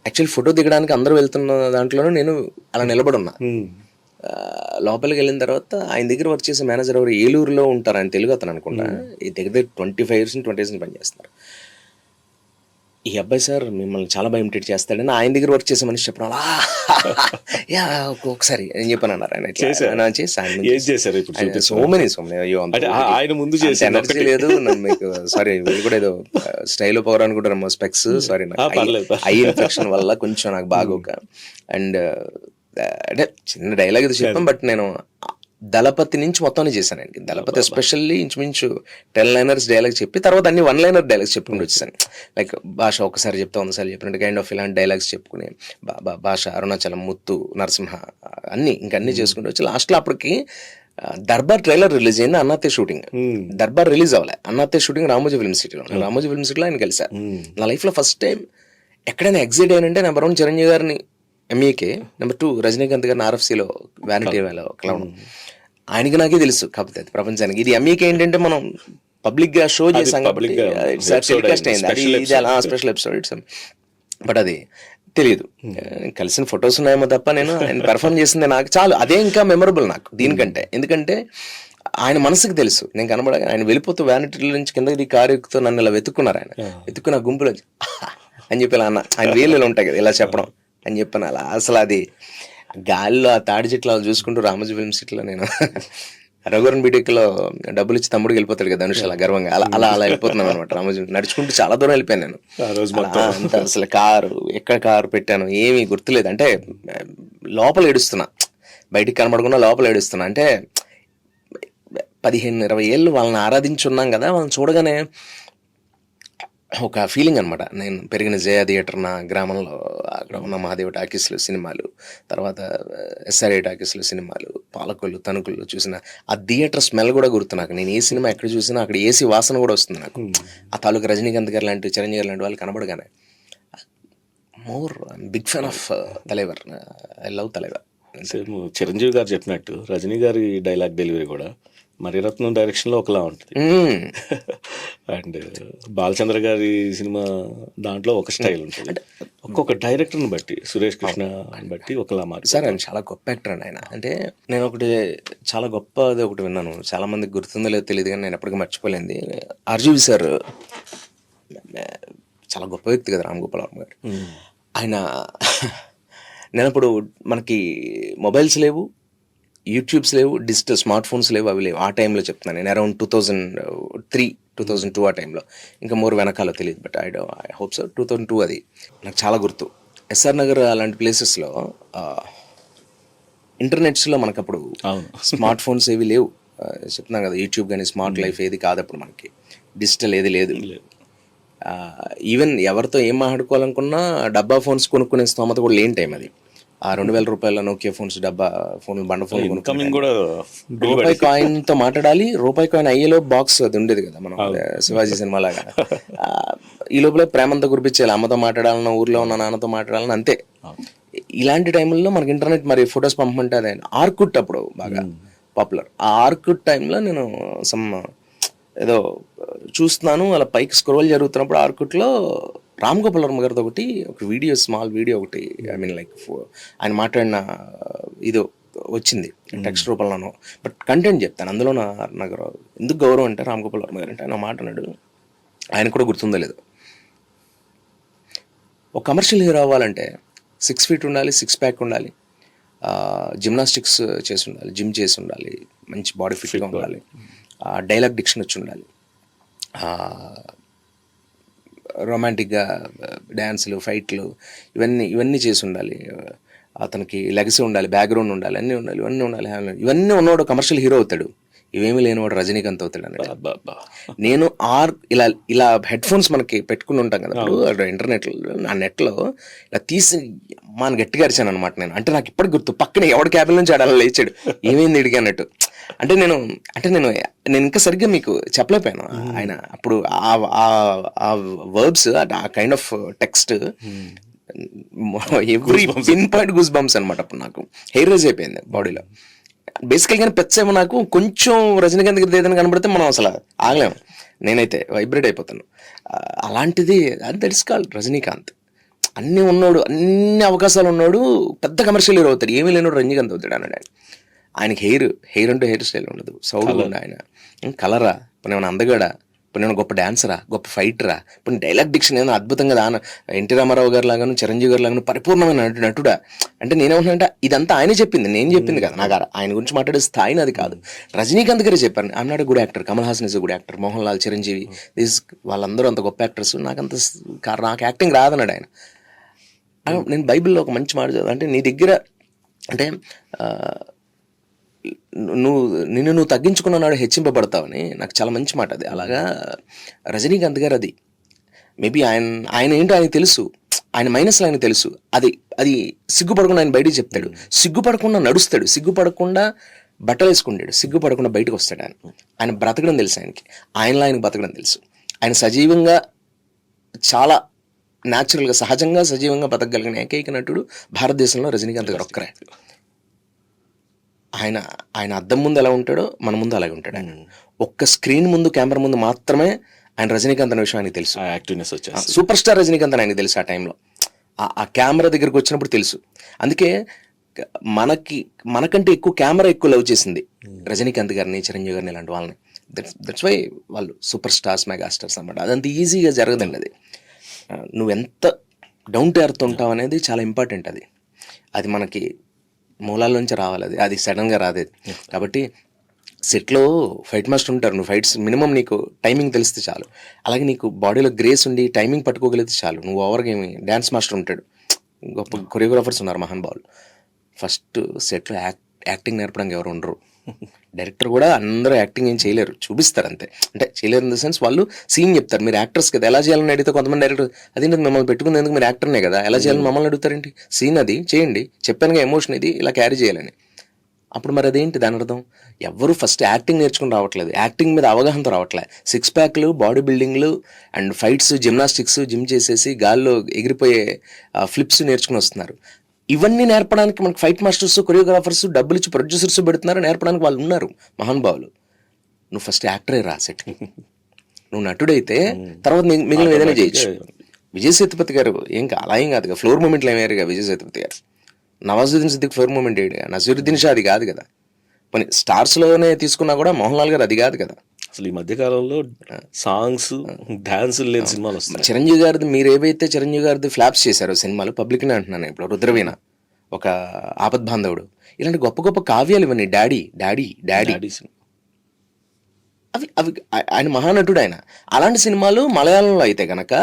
యాక్చువల్లీ ఫోటో దిగడానికి అందరూ వెళ్తున్న దాంట్లోనూ నేను అలా నిలబడి ఉన్నా. లోపలికి వెళ్ళిన తర్వాత ఆయన దగ్గర వర్క్ చేసే మేనేజర్ ఎవరు ఏలూరులో ఉంటారు, ఆయన తెలుగు అతను అనుకుంటా. ఈ దగ్గర 25 years 20 years పనిచేస్తున్నారు. ఈ అబ్బాయి సార్ మిమ్మల్ని చాలా భయం ఇమిటేట్ చేస్తాడని ఆయన దగ్గర వర్క్ చేసే మనిషి చెప్పడం అలా యా ఒకసారి నేను చెప్పాను అన్నారు. ఆయన సో మెనీ అయ్యో ఆయన ముందు చేసి ఎనర్జీ లేదు మీకు, సారీ వీళ్ళు కూడా ఏదో స్టైల్ పవర్ అనుకుంటారు స్పెక్స్, సారీ ఐ ఇన్ఫెక్షన్ వల్ల కొంచెం నాకు బాగోక. అండ్ అంటే చిన్న డైలాగ్ ఇది చెప్పాం, బట్ నేను దళపతి నుంచి మొత్తాన్ని చేశానండి. దళపతి ఎస్పెషల్లీ ఇంచుమించు 10 liners డైలాగ్ చెప్పి తర్వాత అన్ని 1 liner డైలాగ్స్ చెప్పుకుంటూ వచ్చేసాను. లైక్ భాష ఒకసారి చెప్తా ఒకసారి చెప్పినట్టు కైండ్ ఆఫ్ ఇలాంటి డైలాగ్స్ చెప్పుకుని భాష, అరుణాచలం, ముత్తు, నరసింహ అన్ని ఇంకన్నీ చేసుకుంటూ వచ్చి లాస్ట్లో అప్పటికి దర్బార్ ట్రైలర్ రిలీజ్ అయింది. అన్నాతే షూటింగ్, దర్బార్ రిలీజ్ అవ్వలే. అన్నాతే షూటింగ్ రామోజీ ఫిల్మ్ సిటీలో. రామోజీ ఫిల్మ్ సిటీలో ఆయన కలిసా. నా లైఫ్లో ఫస్ట్ టైం ఎక్కడైనా ఎగ్జిట్ అయ్యానంటే నెంబర్ 1 చిరంజీవి గారిని ఎంఈకే, నెంబర్ 2 రజనీకాంత్ గారిని ఆర్ఎఫ్సీలో వ్యానిటీ వేలో క్లౌన్. ఆయనకి నాకే తెలుసు, కాకపోతే ప్రపంచానికి ఇది ఎంఈకే ఏంటంటే మనం పబ్లిక్ గా షో చేసాం కాబట్టి టెలికాస్ట్ అయింది. అది ఇది అలా స్పెషల్ ఎపిసోడ్ ఇట్స్, బట్ అది తెలియదు. కలిసిన ఫొటోస్ ఉన్నాయేమో తప్ప నేను ఆయన పెర్ఫార్మ్ చేసింది నాకు చాలు, అదే ఇంకా మెమరబుల్ నాకు దీనికంటే. ఎందుకంటే ఆయన మనసుకు తెలుసు నేను కనబడగా ఆయన వెళ్ళిపోతూ వ్యానిటీ నుంచి కిందకి కారు ఎక్కుతూ నన్ను ఇలా వెతుక్కున్నారు. ఆయన వెతుక్కున్న గుంపులో అని చెప్పి ఇలా అన్న, ఆయన వీళ్ళు ఉంటాయి కదా ఇలా చెప్పడం అని చెప్పాను. అలా అసలు అది గాలిలో ఆ తాడి చెట్లు అలా చూసుకుంటూ రామోజీ ఫిల్మ్ సిటీలో నేను రఘువరన్ బీటెక్లో డబ్బులు ఇచ్చి తమ్ముడికి వెళ్ళిపోతాడు కదా ధనుష్, అలా గర్వంగా అలా అలా అలా వెళ్ళిపోతున్నాను అనమాట. రామోజీ నడుచుకుంటూ చాలా దూరం వెళ్ళిపోయాను నేను. అంత అసలు ఎక్కడ కారు పెట్టాను ఏమీ గుర్తులేదు. అంటే లోపల ఏడుస్తున్నా, బయటికి కనబడకుండా లోపల ఏడుస్తున్నా. అంటే 15-20 ఏళ్ళు వాళ్ళని ఆరాధించున్నాం కదా, వాళ్ళని చూడగానే ఒక ఫీలింగ్ అనమాట. నేను పెరిగిన జయ థియేటర్ నా గ్రామంలో, అక్కడ ఉన్న మహాదేవ టాకీస్లో సినిమాలు, తర్వాత ఎస్ఆర్ఏ టాకీస్లో సినిమాలు, పాలకొల్లు, తణుకుల్లో చూసిన ఆ థియేటర్ స్మెల్ కూడా గుర్తు నాకు. నేను ఏ సినిమా ఎక్కడ చూసినా అక్కడ ఏసీ వాసన కూడా వస్తుంది నాకు. ఆ తాలూకు రజనీకాంత్ గారు లాంటి, చిరంజీవి గారు లాంటి వాళ్ళు కనబడగానే big fan of Thalaivar. I love Thalaivar. Chiranjeevi garu చెప్పినట్టు రజనీ గారి డైలాగ్ డెలివరీ కూడా మణిరత్నం డైరెక్షన్ లో ఒకలా ఉంటుంది, అండ్ బాలచంద్ర గారి సినిమా దాంట్లో ఒక స్టైల్ ఉంటుంది. ఒక్కొక్క డైరెక్టర్ని బట్టి, సురేష్ కృష్ణ బట్టి ఒకలా మారి. సార్ ఆయన చాలా గొప్ప యాక్టర్ అండి ఆయన. అంటే నేను ఒకటి చాలా గొప్పది ఒకటి విన్నాను, చాలా మందికి గుర్తుందో లేదో తెలియదు కానీ నేను ఎప్పటికీ మర్చిపోలేంది. ఆర్జీవి సార్ చాలా గొప్ప వ్యక్తి కదా, రామ్ గోపాల్ వర్మ గారు. ఆయన నేను ఇప్పుడు మనకి మొబైల్స్ లేవు, యూట్యూబ్స్ లేవు, డిజిటల్ స్మార్ట్ ఫోన్స్ లేవు, అవి లేవు. ఆ టైంలో చెప్తున్నాను నేను, అరౌండ్ 2003-2002 ఆ టైంలో. ఇంకా మోర్ వెనకాల తెలియదు, బట్ ఐ హోప్ సో 2002 అది నాకు చాలా గుర్తు. ఎస్ఆర్ నగర్ అలాంటి ప్లేసెస్లో ఇంటర్నెట్స్లో మనకు అప్పుడు స్మార్ట్ ఫోన్స్ ఏవి లేవు. చెప్తున్నాను కదా, యూట్యూబ్ కానీ స్మార్ట్ లైఫ్ ఏది కాదప్పుడు మనకి, డిజిటల్ ఏది లేదు. ఈవెన్ ఎవరితో ఏం మాట్లాడుకోవాలనుకున్నా డబ్బా ఫోన్స్ కొనుక్కునే స్తోమత కూడా లేని టైం అది. ఆ 2000 రూపాయల నోకియా ఫోన్స్, డబ్బా ఫోన్, బండ ఫోన్ రూపాయి కాయిన్ తో మాట్లాడాలి. రూపాయి కాయిన్ అయ్యేలో బాక్స్ అది ఉండేది కదా మనం శివాజీ సినిమా లాగా. ఈ లోపల ప్రేమంతో గురిపించాలి, అమ్మతో మాట్లాడాలన్నా, ఊర్లో ఉన్న నాన్నతో మాట్లాడాలన్నా, అంతే. ఇలాంటి టైంలో మనకి ఇంటర్నెట్ మరి ఫొటోస్ పంపమంటే అదే ఆర్కుట్ అప్పుడు బాగా పాపులర్. ఆ ఆర్కుట్ టైంలో నేను ఏదో చూస్తున్నాను, అలా పైకి స్క్రోల్ జరుగుతున్నప్పుడు ఆర్కుట్లో రామ్ గోపాల్ వర్మ గారితో ఒక వీడియో, స్మాల్ వీడియో ఒకటి, ఐ మీన్ లైక్ ఆయన మాట్లాడిన ఇది వచ్చింది టెక్స్ట్ రూపంలోనో, బట్ కంటెంట్ చెప్తాను. అందులో నాకు ఎందుకు గౌరవం అంటే రామ్ గోపాల్ వర్మ గారు అంటే ఆయన మాట్లాడాడు, ఆయన కూడా గుర్తుందో లేదు. ఒక కమర్షియల్ హీరో అవ్వాలంటే 6 feet ఉండాలి, 6 pack ఉండాలి, జిమ్నాస్టిక్స్ చేసి ఉండాలి, జిమ్ చేసి ఉండాలి, మంచి బాడీ ఫిట్గా ఉండాలి, డైలాగ్ డిక్షన్ వచ్చి ఉండాలి, రొమాంటిక్గా డ్యాన్సులు, ఫైట్లు ఇవన్నీ చేసి ఉండాలి, అతనికి లెగసీ ఉండాలి, బ్యాక్గ్రౌండ్ ఉండాలి, అన్నీ ఉండాలి, ఇవన్నీ ఉన్నవాడు కమర్షియల్ హీరో అవుతాడు. ఇవేమీ లేనివాడు రజనీకాంత్ అవుతాడు అన్నట్టు. నేను ఇలా హెడ్ ఫోన్స్ మనకి పెట్టుకుని ఉంటాం కదా ఇప్పుడు ఇంటర్నెట్లో, నా నెట్లో ఇలా తీసి మన గట్టిగా అరిచాను అనమాట నేను. అంటే నాకు ఇప్పటికి గుర్తు, పక్కన ఎవడి క్యాబిన్ నుంచి ఆడాలి లేచాడు, ఏమైంది ఇడిగా అన్నట్టు. అంటే నేను ఇంకా సరిగ్గా మీకు చెప్పలేకపోయాను. ఆయన అప్పుడు ఆ వర్బ్స్, ఆ kind of text, every pin point goose bumps అనమాట. అప్పుడు నాకు హెయిర్ రైజ్ అయిపోయింది బాడీలో. బేసికల్గా పెచ్చ ఏమో నాకు కొంచెం రజనీకాంత్ గారి ఏదైనా కనబడితే మనం అసలు ఆగలేము. నేనైతే వైబ్రేట్ అయిపోతాను. అలాంటిది దట్ ఇస్ కాల్డ్ రజనీకాంత్. అన్నీ ఉన్నాడు, అన్ని అవకాశాలు ఉన్నాడు, పెద్ద కమర్షియల్ హీరో అవుతాడు. ఏమీ లేనోడు రజనీకాంత్ అవుతాడు అన్నాడు ఆయన. ఆయనకి హెయిర్ అంటూ హెయిర్ స్టైల్ ఉండదు, సౌండ్ ఉండు ఆయన. కలరా, ఇప్పుడు నేను అందగాడా, ఇప్పుడు నేను గొప్ప డాన్సరా, గొప్ప ఫైటరా, ఇప్పుడు డైలాగ్ డిక్షన్ ఏదైనా అద్భుతంగా ఎన్టీ రామారావు గారు లాగాను, చిరంజీవి గారు లాగాను పరిపూర్ణమైన నటుడా అంటే నేనేమంటున్నా, ఇదంతా ఆయన చెప్పింది, నేను చెప్పింది కదా. నాకు ఆయన గురించి మాట్లాడే స్థాయిని అది కాదు. రజనీకాంత్ గారే చెప్పారు, I'm not a good actor, Kamal Haasan is a good actor, Mohan Lal, Chiranjeevi వాళ్ళందరూ అంత గొప్ప యాక్టర్స్, నాకు యాక్టింగ్ రాదన్నాడు ఆయన. నేను బైబిల్లో ఒక మంచి మాట చదివాను, అంటే నీ దగ్గర అంటే నిన్ను తగ్గించుకున్న నాడు హెచ్చింపబడతావని. నాకు చాలా మంచి మాట అది. అలాగా రజనీకాంత్ గారు అది మేబీ ఆయన ఏంటో ఆయనకు తెలుసు, ఆయన మైనస్లో ఆయనకు తెలుసు. అది సిగ్గుపడకుండా ఆయన బయటికి చెప్తాడు, సిగ్గుపడకుండా నడుస్తాడు, సిగ్గుపడకుండా బట్టలు వేసుకుంటాడు, సిగ్గుపడకుండా బయటకు వస్తాడు. ఆయన బ్రతకడం తెలుసు ఆయనలో ఆయనకు బ్రతకడం తెలుసు. ఆయన సజీవంగా చాలా న్యాచురల్గా సహజంగా సజీవంగా బతకగలిగిన ఏకైక నటుడు భారతదేశంలో రజనీకాంత్ గారు ఒక్కరే. ఆయన అద్దం ముందు ఎలా ఉంటాడో మన ముందు అలాగే ఉంటాడు. ఆయన ఒక్క స్క్రీన్ ముందు, కెమెరా ముందు మాత్రమే ఆయన రజనీకాంత్ అనే విషయం ఆయనకు తెలుసు. సూపర్ స్టార్ రజనీకాంత్ అని ఆయనకు తెలుసు. ఆ టైంలో ఆ కెమెరా దగ్గరికి వచ్చినప్పుడు తెలుసు. అందుకే మనకంటే ఎక్కువ కెమెరా ఎక్కువ లవ్ చేసింది రజనీకాంత్ గారిని, చిరంజీవి గారిని, ఇలాంటి వాళ్ళని. దట్స్ వై వాళ్ళు సూపర్ స్టార్స్, మెగా స్టార్స్ అన్నమాట. అదంత ఈజీగా జరగదండి. నువ్వెంత డౌన్ టు ఎర్త్ ఉంటావు అనేది చాలా ఇంపార్టెంట్. అది మనకి మూలాల్లోంచి రావాలి. అది సడన్గా రాదేది. కాబట్టి సెట్లో ఫైట్ మాస్టర్ ఉంటారు, నువ్వు ఫైట్స్ మినిమం నీకు టైమింగ్ తెలిస్తే చాలు. అలాగే నీకు బాడీలో గ్రేస్ ఉండి టైమింగ్ పట్టుకోగలిగితే చాలు. నువ్వు ఓవర్గా ఏమి డ్యాన్స్ మాస్టర్ ఉంటాడు, గొప్ప కొరియోగ్రాఫర్స్ ఉన్నారు మహానుభావులు. ఫస్ట్ సెట్లో యాక్టింగ్ నేర్పడానికి ఎవరు ఉండరు. డైరెక్టర్ కూడా అందరూ యాక్టింగ్ ఏం చేయలేరు, చూపిస్తారు అంతే. అంటే చేయలేరు ఇన్ ద సెన్స్ వాళ్ళు సీన్ చెప్తారు. మీరు యాక్టర్స్ కదా, ఎలా చేయాలని అడిగితే కొంతమంది డైరెక్టర్ అదేంటి మిమ్మల్ని పెట్టుకుని ఎందుకు, మీరు యాక్టర్నే కదా, ఎలా చేయాలని మమ్మల్ని అడుగుతారేంటి, సీన్ అది చేయండి, చెప్పానుగా ఎమోషన్ ఇది ఇలా క్యారీ చేయాలని. అప్పుడు మరి అదేంటి దాని అర్థం? ఎవరు ఫస్ట్ యాక్టింగ్ నేర్చుకుని రావట్లేదు, యాక్టింగ్ మీద అవగాహనతో రావట్లేదు. 6 ప్యాక్లు, బాడీ బిల్డింగ్లు అండ్ ఫైట్స్, జిమ్నాస్టిక్స్, జిమ్ చేసేసి గాల్లో ఎగిరిపోయే ఫ్లిప్స్ నేర్చుకుని వస్తున్నారు. ఇవన్నీ నేర్పడానికి మనకు ఫైట్ మాస్టర్స్, కొరియోగ్రాఫర్స్, డబ్బులు ఇచ్చి ప్రొడ్యూసర్స్ పెడుతున్నారు, నేర్పడానికి వాళ్ళు ఉన్నారు మహానుభావులు. నువ్వు ఫస్ట్ యాక్టరే రా సెట్. నువ్వు నటుడైతే తర్వాత మిగిలిన ఏదైనా చేయొచ్చు. విజయ్ సేతుపతి గారు అలా ఏం కాదుగా, ఫ్లోర్ మూమెంట్లు ఏమయ్యారుగా విజయ్ సేతుపతి గారు. నవాజుద్దీన్ సిద్దిక్ ఫ్లోర్ మూమెంట్ ఏడు, నసీరుద్దీన్ షా అది కాదు కదా. కొన్ని స్టార్స్లోనే తీసుకున్నా కూడా మోహన్ లాల్ గారు అది కాదు కదా. అసలు ఈ మధ్య కాలంలో సాంగ్స్, డాన్సులు లేని సినిమాలు వస్తాయి. చిరంజీవి గారిది మీరు ఏవైతే చిరంజీవి గారిది ఫ్లాప్స్ చేశారో సినిమాలు, పబ్లిక్నే అంటున్నాను ఇప్పుడు. రుద్రవీణ, ఒక ఆపద్ బాంధవుడు, ఇలాంటి గొప్ప గొప్ప కావ్యాలు ఇవన్నీ. డాడీ అవి ఆయన మహానటుడు ఆయన. అలాంటి సినిమాలు మలయాళంలో అయితే కనుక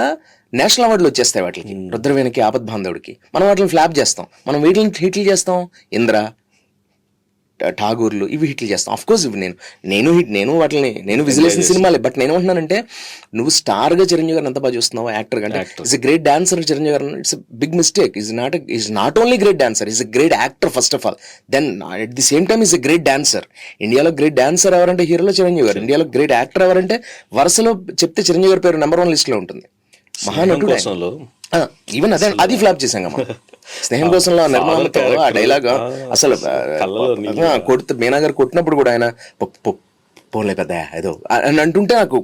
నేషనల్ అవార్డులు వచ్చేస్తాయి వాటికి. రుద్రవీణకి, ఆపద్ బాంధవుడికి. మనం వాటిని ఫ్లాప్ చేస్తాం, మనం వీటిని హిట్లు చేస్తాం. ఇంద్ర, ఠాగూర్లు ఇవి హిట్లు చేస్తాం. ఆఫ్ కోర్స్ ఇవి నేను వాటిని విజిలేసిన సినిమాలే. బట్ నేను ఏమంటున్నానంటే, నువ్వు స్టార్గా చిరంజీవి గారిని ఎంత బాగా చూస్తున్నావు, యాక్టర్ కంటే. Is a great dancer Chiranjeevi garu. It's big mistake. Is not only great dancer, is a great actor first of all. Then at the same time is a great dancer. ఇండియాలో గ్రేట్ డాన్సర్ ఎవరంటే హీరోలో చిరంజీవి గారు. ఇండియాలో great actor ఎవరంటే వరుసలో చెప్తే చిరంజీవి గారి పేరు నెంబర్ 1 లిస్ట్లో ఉంటుంది. మహానటుడు. ఈవెన్ అది ఫ్లాప్ చేశాం మనం. స్నేహం కోసంలో నిర్మాణంతో ఆ డైలాగ్ అసలు కొడుతూ మీనా గారు కొట్టినప్పుడు కూడా ఆయన పోన్లే పెద్ద ఏదో అని అంటుంటే నాకు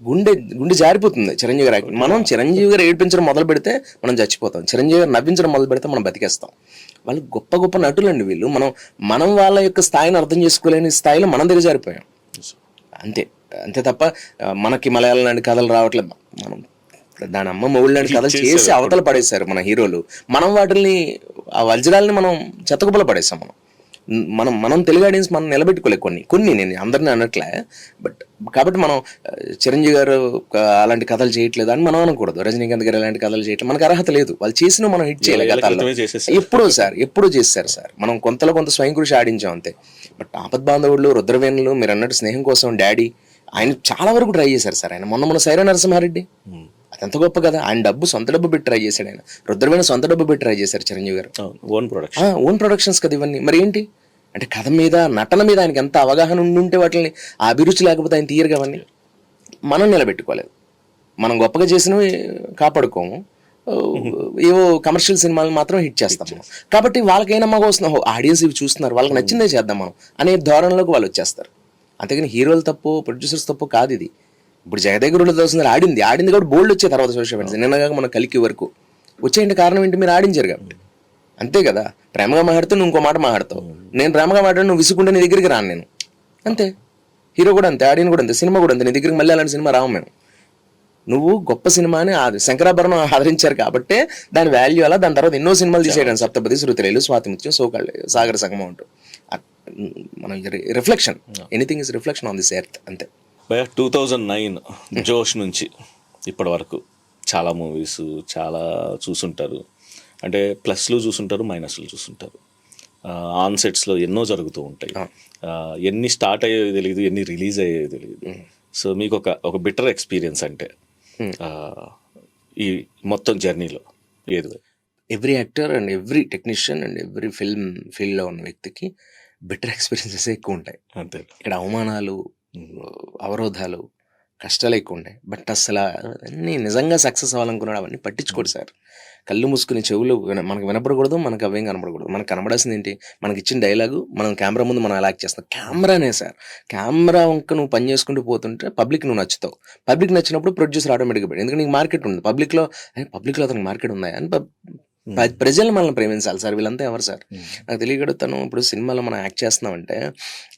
గుండె జారిపోతుంది చిరంజీవి గారు. మనం చిరంజీవి గారు ఏడిపించడం మొదలు పెడితే మనం చచ్చిపోతాం, చిరంజీవి గారు నవ్వించడం మొదలు పెడితే మనం బతికేస్తాం. వాళ్ళు గొప్ప గొప్ప నటులండి వీళ్ళు. మనం వాళ్ళ యొక్క స్థాయిని అర్థం చేసుకోలేని స్థాయిలో మనం దిగజారిపోయాం అంతే తప్ప మనకి మలయాళం లాంటి కథలు రావట్లేదు. మనం దాని అమ్మ మొగుళ్ళు లాంటి కథలు చేసి అవతల పడేశారు మన హీరోలు. మనం వాటిని, ఆ వజ్రాలని మనం చెత్తకుప్పలో పడేసాం. మనం తెలుగు ఆడియన్స్ మనం నిలబెట్టుకోలేదు కొన్ని నేను అందరినీ అనట్లే. కాబట్టి మనం చిరంజీవి గారు అలాంటి కథలు చేయట్లేదు అని మనం అనకూడదు. రజనీకాంత్ గారు అలాంటి కథలు చేయట్లేదు, మనకు అర్హత లేదు. వాళ్ళు చేసిన మనం హిట్ చేయలేదు గతాల్లో. ఎప్పుడో చేశారు సార్. మనం కొంత స్వయం కృషి ఆడించాం అంతే. బట్ ఆపద్ బాంధవుళ్ళు, రుద్రవేణులు, మీరు అన్నట్టు స్నేహం కోసం, డాడీ, ఆయన చాలా వరకు ట్రై చేశారు సార్. ఆయన మొన్న సైరా నరసింహారెడ్డి, అదంత గొప్ప కదా. ఆయన సొంత డబ్బు పెట్టి ట్రై చేశాడు. ఆయన రుద్రవీణ సొంత డబ్బు పెట్టి ట్రై చేశారు చిరంజీవి గారు. ఓన్ ప్రొడక్షన్స్ కదా ఇవన్నీ. మరి ఏంటి అంటే కథ మీద, నటన మీద ఆయనకి ఎంత అవగాహన ఉండుంటే వాటిని, ఆ అభిరుచి లేకపోతే ఆయన తీయరు అవన్నీ. మనం నిలబెట్టుకోలేదు. మనం గొప్పగా చేసినవి కాపాడుకోము, ఏవో కమర్షియల్ సినిమాలు మాత్రం హిట్ చేస్తాము. కాబట్టి వాళ్ళకైనా మాకు వస్తున్నాం, ఆడియన్స్ ఇవి చూస్తున్నారు, వాళ్ళకి నచ్చిందే చేద్దాం మనం అనే ధోరణిలోకి వాళ్ళు వచ్చేస్తారు. అంతేగాని హీరోలు తప్పు, ప్రొడ్యూసర్స్ తప్పు కాదు ఇది. ఇప్పుడు జగదేగురులో దోస్తుంది ఆడింది కూడా బోల్డ్ వచ్చే తర్వాత సోషల్ మీడియా నిన్నగా మన కలికి వరకు వచ్చేయండి. కారణం ఏంటి? మీరు ఆడించారు కాబట్టి. అంతే కదా, ప్రేమగా మాట్లాడుతూ నువ్వు ఇంకో మాట మాట్లాడతావు, నేను ప్రేమగా మాట్లాడి నువ్వు విసుకుంటే నీ దగ్గరికి రాను నేను. అంతే. హీరో కూడా అంతే, ఆడియన్ కూడా అంతే, సినిమా కూడా అంతే. నీ దగ్గరికి మళ్ళీ అలాంటి సినిమా రావు మేము. నువ్వు గొప్ప సినిమాని శంకరాభరణం ఆదరించారు కాబట్టే దాని వాల్యూ అలా. దాని తర్వాత ఎన్నో సినిమాలు తీసేయడం, సప్తపది, శృతిరేలు, స్వాతిముత్యం, సోకాళ్ళు, సాగర సంగమం అంటూ. మనం reflection, anything is reflection on this earth. అంతే. 2009 జోష్ నుంచి ఇప్పటి వరకు చాలా మూవీస్ చాలా చూసుంటారు. అంటే ప్లస్లు చూసుంటారు, మైనస్లు చూసుంటారు. ఆన్ సెట్స్లో ఎన్నో జరుగుతూ ఉంటాయి. ఎన్ని స్టార్ట్ అయ్యేవి తెలియదు, ఎన్ని రిలీజ్ అయ్యేవి తెలియదు. సో మీకు ఒక బెటర్ ఎక్స్పీరియన్స్ అంటే ఈ మొత్తం జర్నీలో ఏది? Every actor and every technician and every film ఫీల్డ్లో ఉన్న వ్యక్తికి బెటర్ ఎక్స్పీరియన్సెస్ ఎక్కువ ఉంటాయి. అంతే. ఇక్కడ అవమానాలు, అవరోధాలు, కష్టాలు ఎక్కువ ఉంటాయి. బట్ అసలు అన్నీ నిజంగా సక్సెస్ అవ్వాలనుకున్నాడు అవన్నీ పట్టించుకోడు సార్. కళ్ళు మూసుకుని చెవులు మనకు వినపడకూడదు, మనకు అవేం కనపడకూడదు. మనకు కనబడాల్సింది ఏంటి? మనకి ఇచ్చిన డైలాగు, మనం కెమెరా ముందు మనం యాక్ట్ చేస్తాం. కెమెరానే సార్. కెమెరా వంక నువ్వు పని చేసుకుంటూ పోతుంటే పబ్లిక్ నువ్వు నచ్చుతావు. పబ్లిక్ నచ్చినప్పుడు ప్రొడ్యూసర్ ఆటోమేటిక్గా పెట్టి, ఎందుకంటే నీకు మార్కెట్ ఉంది. పబ్లిక్లో అతనికి మార్కెట్ ఉందా అని ప్రజలు మనల్ని ప్రేమించాలి సార్. వీళ్ళంతా ఎవరు సార్? నాకు తెలియగడుగుతాను. ఇప్పుడు సినిమాలో మనం యాక్ట్ చేస్తున్నామంటే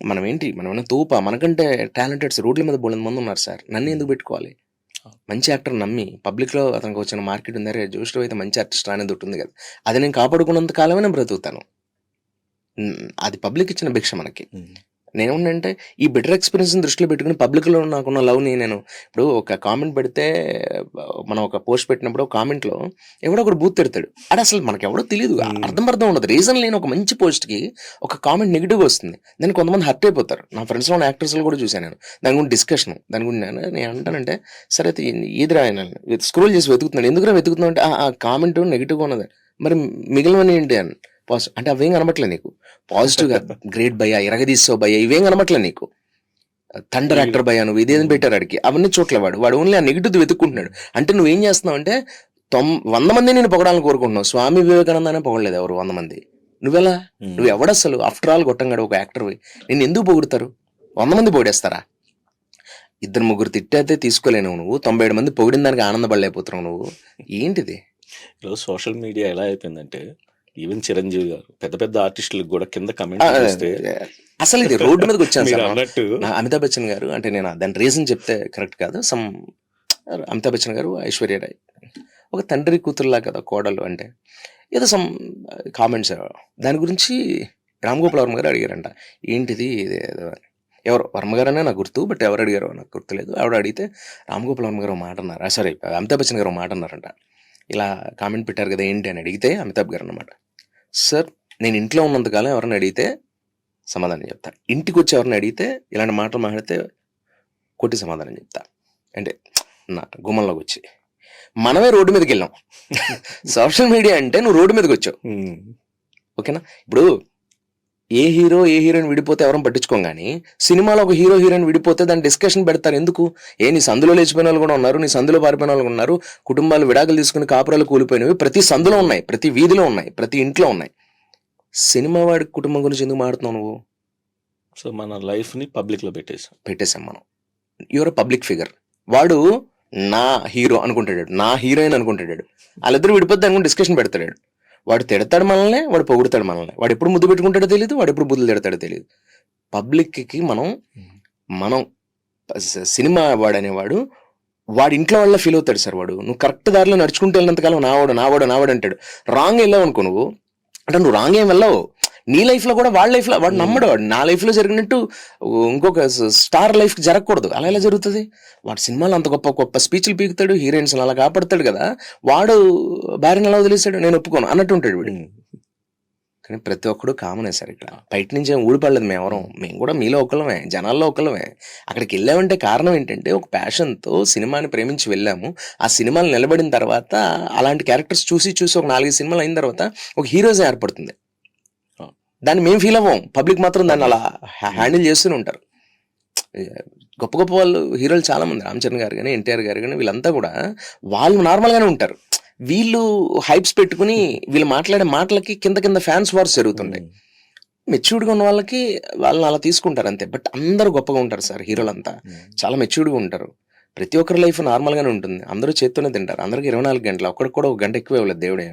మనం ఏంటి, మనం ఏమైనా తూపా? మనకంటే టాలెంటెడ్స్ రోడ్ల మీద బోలెంత మంది ఉన్నారు సార్. నన్ను ఎందుకు పెట్టుకోవాలి? మంచి యాక్టర్ నమ్మి పబ్లిక్లో అతనికి వచ్చిన మార్కెట్ ఉంది, రే జోష్లో అయితే మంచి ఆర్టిస్ట్ అనేది ఉంటుంది కదా, అది నేను కాపాడుకున్నంత కాలమే నేను బ్రతుకుతాను. అది పబ్లిక్ ఇచ్చిన భిక్ష మనకి. నేనేమంటే ఈ బెటర్ ఎక్స్పీరియన్స్ దృష్టిలో పెట్టుకుని పబ్లిక్లో నాకున్న లవ్ని నేను ఇప్పుడు ఒక కామెంట్ పెడితే, మనం ఒక పోస్ట్ పెట్టినప్పుడు కామెంట్లో ఎవడో ఒకడు బూత్ తిడతాడు. అది అసలు మనకు ఎవడో తెలియదు, అర్థం ఉండదు, రీజన్ లేని ఒక మంచి పోస్ట్కి ఒక కామెంట్ నెగిటివ్గా వస్తుంది. దాన్ని కొంతమంది హర్ట్ అయిపోతారు. నా ఫ్రెండ్స్లో ఉన్న యాక్టర్స్లో కూడా చూశాను నేను. దాని గురించి డిస్కషన్, దాని గురించి నేను అంటానంటే సరే అయితే ఈదిరా ఆయన స్క్రోల్ చేసి వెతుకుతున్నాడు. ఎందుకురా వెతుకుతున్నావు అంటే ఆ కామెంట్ నెగిటివ్గా ఉన్నది, మరి మిగిలినవన్నీ ఏంటి అని పాజిటివ్ అంటే అవేం కనబట్లే నీకు. పాజిటివ్గా గ్రేట్ భయ్యా, ఇరగదీసావు భయ్యా, ఇవేం కనబట్లే నీకు. థండర్ యాక్టర్ భయ్యా, నువ్వు ఇదేం పెట్టారు అడిగి, అవన్నీ చోట్ల వాడు ఓన్లీ ఆ నెగిటివ్ వెతుక్కుంటున్నాడు. అంటే నువ్వేం చేస్తున్నావు అంటే 100 మంది నేను పొగడాలని కోరుకుంటున్నావు. స్వామి వివేకానందనే పొగడలేదు ఎవరు 100 మంది. నువ్వెలా? నువ్వు ఎవడసలు? ఆఫ్టర్ ఆల్ గొట్టంగాడు ఒక యాక్టర్ పోయి నేను ఎందుకు పొగుడతారు? 100 మంది పొగిడేస్తారా? 2-3 తిట్టయితే తీసుకోలేను నువ్వు, 97 మంది పొగిడిన దానికి ఆనందపడలేకపోతున్నావు నువ్వు. ఏంటిది? ఈరోజు సోషల్ మీడియా ఎలా అయిపోయిందంటే ఈవెన్ చిరంజీవి గారు పెద్ద పెద్ద ఆర్టిస్టులకు కూడా కింద కమెంట్ చేస్తే అసలు ఇది రోడ్డు మీదకి వచ్చాను సార్ అన్నట్టు. అమితాబ్ బచ్చన్ గారు అంటే నేను దాని రీజన్ చెప్తే కరెక్ట్ కాదు. అమితాబ్ బచ్చన్ గారు, ఐశ్వర్య రాయ్ ఒక తండ్రి కూతురులా కదా కోడలు అంటే, ఏదో కామెంట్స్ దాని గురించి రామ్ గోపాల్ వర్మ గారు అడిగారంట. ఏంటిది ఏదో ఎవరు వర్మ గారు అనే నాకు గుర్తు, బట్ ఎవరు అడిగారో నాకు గుర్తులేదు. ఆవిడ అడిగితే రామ్ గోపాల్ వర్మ గారు మాట అన్నారు, సారీ అమితాబ్ బచ్చన్ గారు మాట అన్నారంట. ఇలా కామెంట్ పెట్టారు కదా ఏంటి అని అడిగితే అమితాబ్ గారు అన్నమాట, సార్ నేను ఇంట్లో ఉన్నంతకాలం ఎవరిని అడిగితే సమాధానం చెప్తా, ఇంటికి వచ్చి ఎవరిని అడిగితే ఇలాంటి మాటలు మాట్లాడితే కొట్టి సమాధానం చెప్తా. అంటే నా గుమ్మంలోకి వచ్చి మనమే రోడ్డు మీదకి వెళ్ళాం. సోషల్ మీడియా అంటే నువ్వు రోడ్డు మీదకి వచ్చావు, ఓకేనా? ఇప్పుడు ఏ హీరోయిన్ విడిపోతే ఎవరైనా పట్టించుకోం, కానీ సినిమాలో ఒక హీరోయిన్ విడిపోతే దాన్ని డిస్కషన్ పెడతారు. ఎందుకు? నీ సందులో లేచిపోయిన వాళ్ళు కూడా ఉన్నారు, నీ సందులో పారిపోయిన వాళ్ళు ఉన్నారు, కుటుంబాలు విడాకులు తీసుకుని కాపురాలు కూలిపోయినవి ప్రతి సందులో ఉన్నాయి, ప్రతి వీధిలో ఉన్నాయి, ప్రతి ఇంట్లో ఉన్నాయి. సినిమా వాడి కుటుంబం గురించి ఎందుకు మాట్లాడుతున్నావు నువ్వు? సో మన లైఫ్ని పబ్లిక్లో పెట్టేసాం మనం. Your public figure. వాడు నా హీరో అనుకుంటాడు, నా హీరోయిన్ అనుకుంటాడు, వాళ్ళిద్దరు విడిపోతే దాని గురించి డిస్కషన్ పెడతాడు. వాడు తిడతాడు మనల్ని, వాడు పొగుడతాడు మనల్ని, వాడు ఎప్పుడు ముద్దు పెట్టుకుంటాడో తెలియదు, వాడు ఎప్పుడు బుద్ధులు తిడతాడో తెలియదు. పబ్లిక్కి మనం సినిమా వాడు అనేవాడు వాడి ఇంట్లో వాళ్ళ ఫీల్ అవుతాడు సార్. వాడు నువ్వు కరెక్ట్ దారిలో నడుచుకుంటూ వెళ్ళినంతకాలం నావాడు అంటాడు. రాంగ్ వెళ్ళావు అనుకో నువ్వు, అంటే నువ్వు రాంగ్ ఏం వెళ్ళావు. నీ లైఫ్లో కూడా వాళ్ళ లైఫ్లో వాడు నమ్మడు. వాడు నా లైఫ్లో జరిగినట్టు ఇంకొక స్టార్ లైఫ్కి జరగకూడదు. అలా ఎలా జరుగుతుంది? వాడు సినిమాలో అంత గొప్ప స్పీచ్లు పీకుతాడు, హీరోయిన్స్ అలా కాపాడుతాడు కదా, వాడు భార్యను ఎలా వదిలేస్తాడు, నేను ఒప్పుకోను అన్నట్టు ఉంటాడు వీడు. కానీ ప్రతి ఒక్కడు కామనే సార్. ఇక్కడ బయట నుంచి ఏం ఊడిపడలేదు మేము కూడా మీలో ఒకళ్ళమే, జనాల్లో ఒకళ్ళమే. అక్కడికి వెళ్ళామంటే కారణం ఏంటంటే ఒక ప్యాషన్తో సినిమాని ప్రేమించి వెళ్ళాము. ఆ సినిమాలు నిలబడిన తర్వాత అలాంటి క్యారెక్టర్స్ చూసి ఒక 4 సినిమాలు అయిన తర్వాత ఒక హీరోయిజం ఏర్పడుతుంది. దాన్ని మేము ఫీల్ అవ్వం, పబ్లిక్ మాత్రం దాన్ని అలా హ్యాండిల్ చేస్తూనే ఉంటారు. గొప్ప వాళ్ళు హీరోలు చాలా మంది, రామ్ చరణ్ గారు కానీ, ఎన్టీఆర్ గారు కానీ, వీళ్ళంతా కూడా వాళ్ళు నార్మల్గానే ఉంటారు. వీళ్ళు హైప్స్ పెట్టుకుని వీళ్ళు మాట్లాడే మాటలకి కింద ఫ్యాన్స్ వార్స్ జరుగుతుంటాయి. మెచ్యూర్డ్గా ఉన్న వాళ్ళని అలా తీసుకుంటారు అంతే. బట్ అందరూ గొప్పగా ఉంటారు సార్, హీరోలంతా చాలా మెచ్యూర్డ్గా ఉంటారు. ప్రతి ఒక్కరి లైఫ్ నార్మల్గానే ఉంటుంది. అందరూ చేత్తోనే తింటారు. అందరికి 24 గంటలు, ఒక్కడికి కూడా 1 గంట ఎక్కువ ఇవ్వలేదు దేవుడే.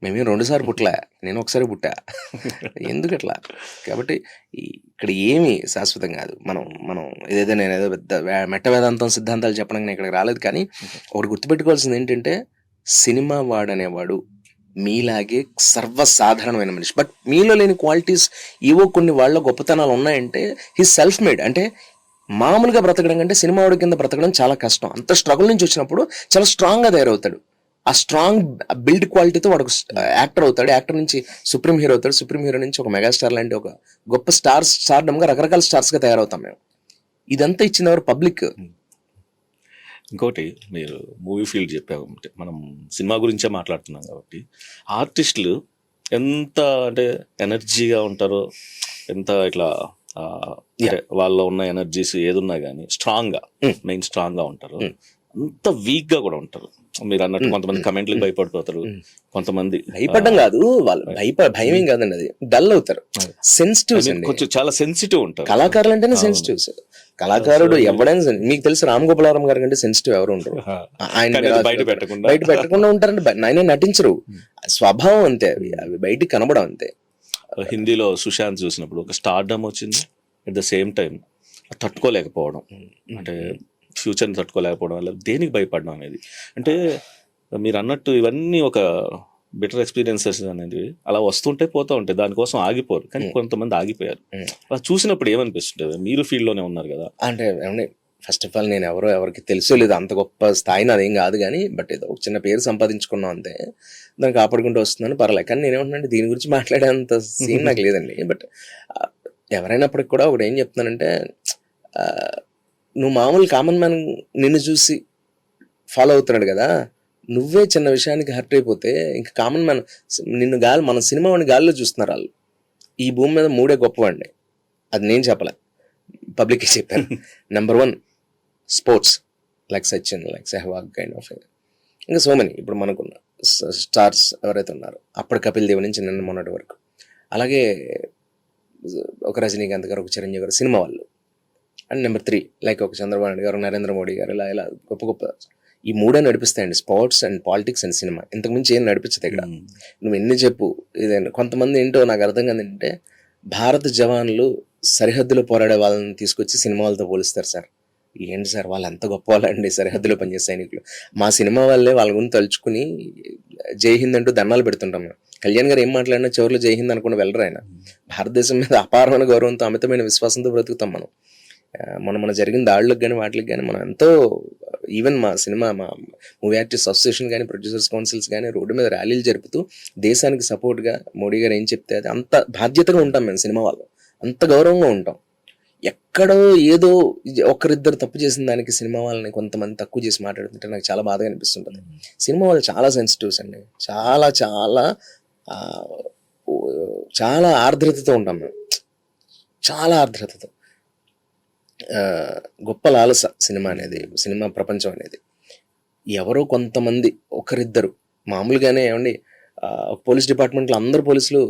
మేమేం 2 సార్లు పుట్టలే, నేను ఒకసారి పుట్టా. ఎందుకట్లా? కాబట్టి ఇక్కడ ఏమీ శాశ్వతం కాదు. మనం మనం ఏదైతే నేను ఏదో పెద్ద మెట్ట వేదాంతం సిద్ధాంతాలు చెప్పడానికి నేను ఇక్కడికి రాలేదు. కానీ ఒకటి గుర్తుపెట్టుకోవాల్సింది ఏంటంటే, సినిమా వాడనేవాడు మీలాగే సర్వసాధారణమైన మనిషి. బట్ మీలో లేని క్వాలిటీస్ ఏవో కొన్ని వాళ్ళ గొప్పతనాలు ఉన్నాయంటే హిస్ సెల్ఫ్ మేడ్. అంటే మామూలుగా బ్రతకడం కంటే సినిమా వాడి కింద బ్రతకడం చాలా కష్టం. అంత స్ట్రగుల్ నుంచి వచ్చినప్పుడు చాలా స్ట్రాంగ్గా తయారవుతాడు. ఆ స్ట్రాంగ్ బిల్డ్ క్వాలిటీతో వాడు యాక్టర్ అవుతాడు. యాక్టర్ నుంచి సుప్రీం హీరో అవుతాడు. సుప్రీం హీరో నుంచి ఒక మెగాస్టార్ లాంటి ఒక గొప్ప స్టార్డమ్గా రకరకాల స్టార్స్గా తయారవుతాం మేము. ఇదంతా ఇచ్చినవారు పబ్లిక్. ఇంకోటి, మీరు మూవీ ఫీల్డ్ చెప్పాము, మనం సినిమా గురించే మాట్లాడుతున్నాం కాబట్టి ఆర్టిస్టులు ఎంత అంటే ఎనర్జీగా ఉంటారో, ఎంత ఇట్లా అంటే వాళ్ళలో ఉన్న ఎనర్జీస్ ఏదున్నా కానీ స్ట్రాంగ్గా, మెయిన్ స్ట్రాంగ్గా ఉంటారు. అంత వీక్గా కూడా ఉంటారు. మీరు అన్నట్టు కొంతమంది కమెంట్లకు భయపడిపోతారు, కొంతమంది భయపడడం కాదు, వాళ్ళు భయం ఏం కాదండి, అది డల్ అవుతారు. సెన్సిటివ్స్ అండి, కొంచెం చాలా సెన్సిటివ్ ఉంటారు. కళాకారులు అంటేనే సెన్సిటివ్స్. కళాకారుడు ఎవడైనా, మీకు తెలుసు రామ్ గోపాలవరం గారి కంటే సెన్సిటివ్ ఎవరు ఉండరు. ఆయన బయట పెట్టకుండా ఉంటారంటే ఆయన నటించరు, స్వభావం అంతే, అవి బయటికి కనబడం అంతే. హిందీలో సుశాంత్ చూసినప్పుడు ఒక స్టార్డమ్ వచ్చింది, అట్ ద సేమ్ టైం తట్టుకోలేకపోవడం, అంటే ఫ్యూచర్ని తట్టుకోలేకపోవడం వల్ల దేనికి భయపడడం అనేది. అంటే మీరు అన్నట్టు ఇవన్నీ ఒక బెటర్ ఎక్స్పీరియన్సెస్ అనేది అలా వస్తుంటే పోతూ ఉంటాయి, దానికోసం ఆగిపోరు. కానీ కొంతమంది ఆగిపోయారు. అలా చూసినప్పుడు ఏమనిపిస్తుంటుంది? మీరు ఫీల్డ్లోనే ఉన్నారు కదా. అంటే ఏమంటే, ఫస్ట్ ఆఫ్ ఆల్ నేను ఎవరికి తెలుసో లేదు, అంత గొప్ప స్థాయిని అదేం కాదు. కానీ బట్ ఏదో ఒక చిన్న పేరు సంపాదించుకున్నాం అంతే, దాన్ని కాపాడుకుంటూ వస్తుందని పర్లేదు. కానీ నేనేమంటున్నానంటే, దీని గురించి మాట్లాడేంత సీన్ నాకు లేదండి. బట్ ఎవరైనప్పటికి కూడా ఒకటి ఏం చెప్తున్నానంటే, నువ్వు మామూలు కామన్ మ్యాన్ నిన్ను చూసి ఫాలో అవుతున్నాడు కదా, నువ్వే చిన్న విషయానికి హర్ట్ అయిపోతే ఇంకా కామన్ మ్యాన్ నిన్ను మన సినిమా వాడిని గాలిలో చూస్తున్నారు వాళ్ళు. ఈ భూమి మీద 3 గొప్పవాడిని, అది నేను చెప్పలే, పబ్లిక్కి చెప్పాను. Number 1 sports, like Sachin, like Sehwag kind of. ఇంకా సో మెనీ ఇప్పుడు మనకున్న స్టార్స్ ఎవరైతే ఉన్నారో, అప్పటి కపిల్ దేవ్ నుంచి నిన్న మొన్నటి వరకు, అలాగే ఒక రజనీకాంత్ గారు, ఒక చిరంజీవి గారు, సినిమా వాళ్ళు. అండ్ నెంబర్ 3 లైక్ ఒక చంద్రబాబు నాయుడు గారు, నరేంద్ర మోడీ గారు, ఇలా గొప్ప గొప్ప ఈ 3 నడిపిస్తాయండి, sports and politics and cinema. ఇంతకుమించి ఏం నడిపించదు ఇక్కడ. నువ్వు ఎన్ని చెప్పు ఇదేంటి. కొంతమంది ఏంటో నాకు అర్థం కాదు ఏంటంటే, భారత జవాన్లు సరిహద్దులో పోరాడే వాళ్ళని తీసుకొచ్చి సినిమా వాళ్ళతో పోలుస్తారు సార్. ఏంటి సార్, వాళ్ళు ఎంత గొప్ప వాళ్ళండి, సరిహద్దులో పనిచేసే సైనికులు. మా సినిమా వాళ్ళే వాళ్ళ గురించి తలుచుకుని జై హింద్ అంటూ దండాలు పెడుతుంటాం మేము. కళ్యాణ్ గారు ఏం మాట్లాడినా చివరిలో జై హింద్ అనుకుని వెళ్ళరు ఆయన. భారతదేశం మీద అపారమైన గౌరవంతో, అమితమైన విశ్వాసంతో బ్రతుకుతాం మనం. మన జరిగిన దాడులకు కానీ వాటికి కానీ మనం ఎంతో, ఈవెన్ మా మూవీ ఆర్టిస్ట్ అసోసియేషన్ కానీ, ప్రొడ్యూసర్స్ కౌన్సిల్స్ కానీ రోడ్డు మీద ర్యాలీలు జరుపుతూ దేశానికి సపోర్ట్గా మోడీ గారు ఏం చెప్తే అది అంత బాధ్యతగా ఉంటాం మేము. సినిమా వాళ్ళు అంత గౌరవంగా ఉంటాం. ఎక్కడో ఏదో ఒకరిద్దరు తప్పు చేసిన దానికి సినిమా వాళ్ళని కొంతమంది తక్కువ చేసి మాట్లాడుతుంటే నాకు చాలా బాధగా అనిపిస్తుంటుంది. సినిమా వాళ్ళు చాలా సెన్సిటివ్స్ అండి, చాలా చాలా చాలా ఆర్ద్రతతో ఉంటాం మేము, చాలా ఆర్ద్రతతో. గొప్ప లాలస సినిమా అనేది, సినిమా ప్రపంచం అనేది. ఎవరో కొంతమంది ఒకరిద్దరు మామూలుగానే, ఏమండి ఒక పోలీస్ డిపార్ట్మెంట్లో అందరు పోలీసులు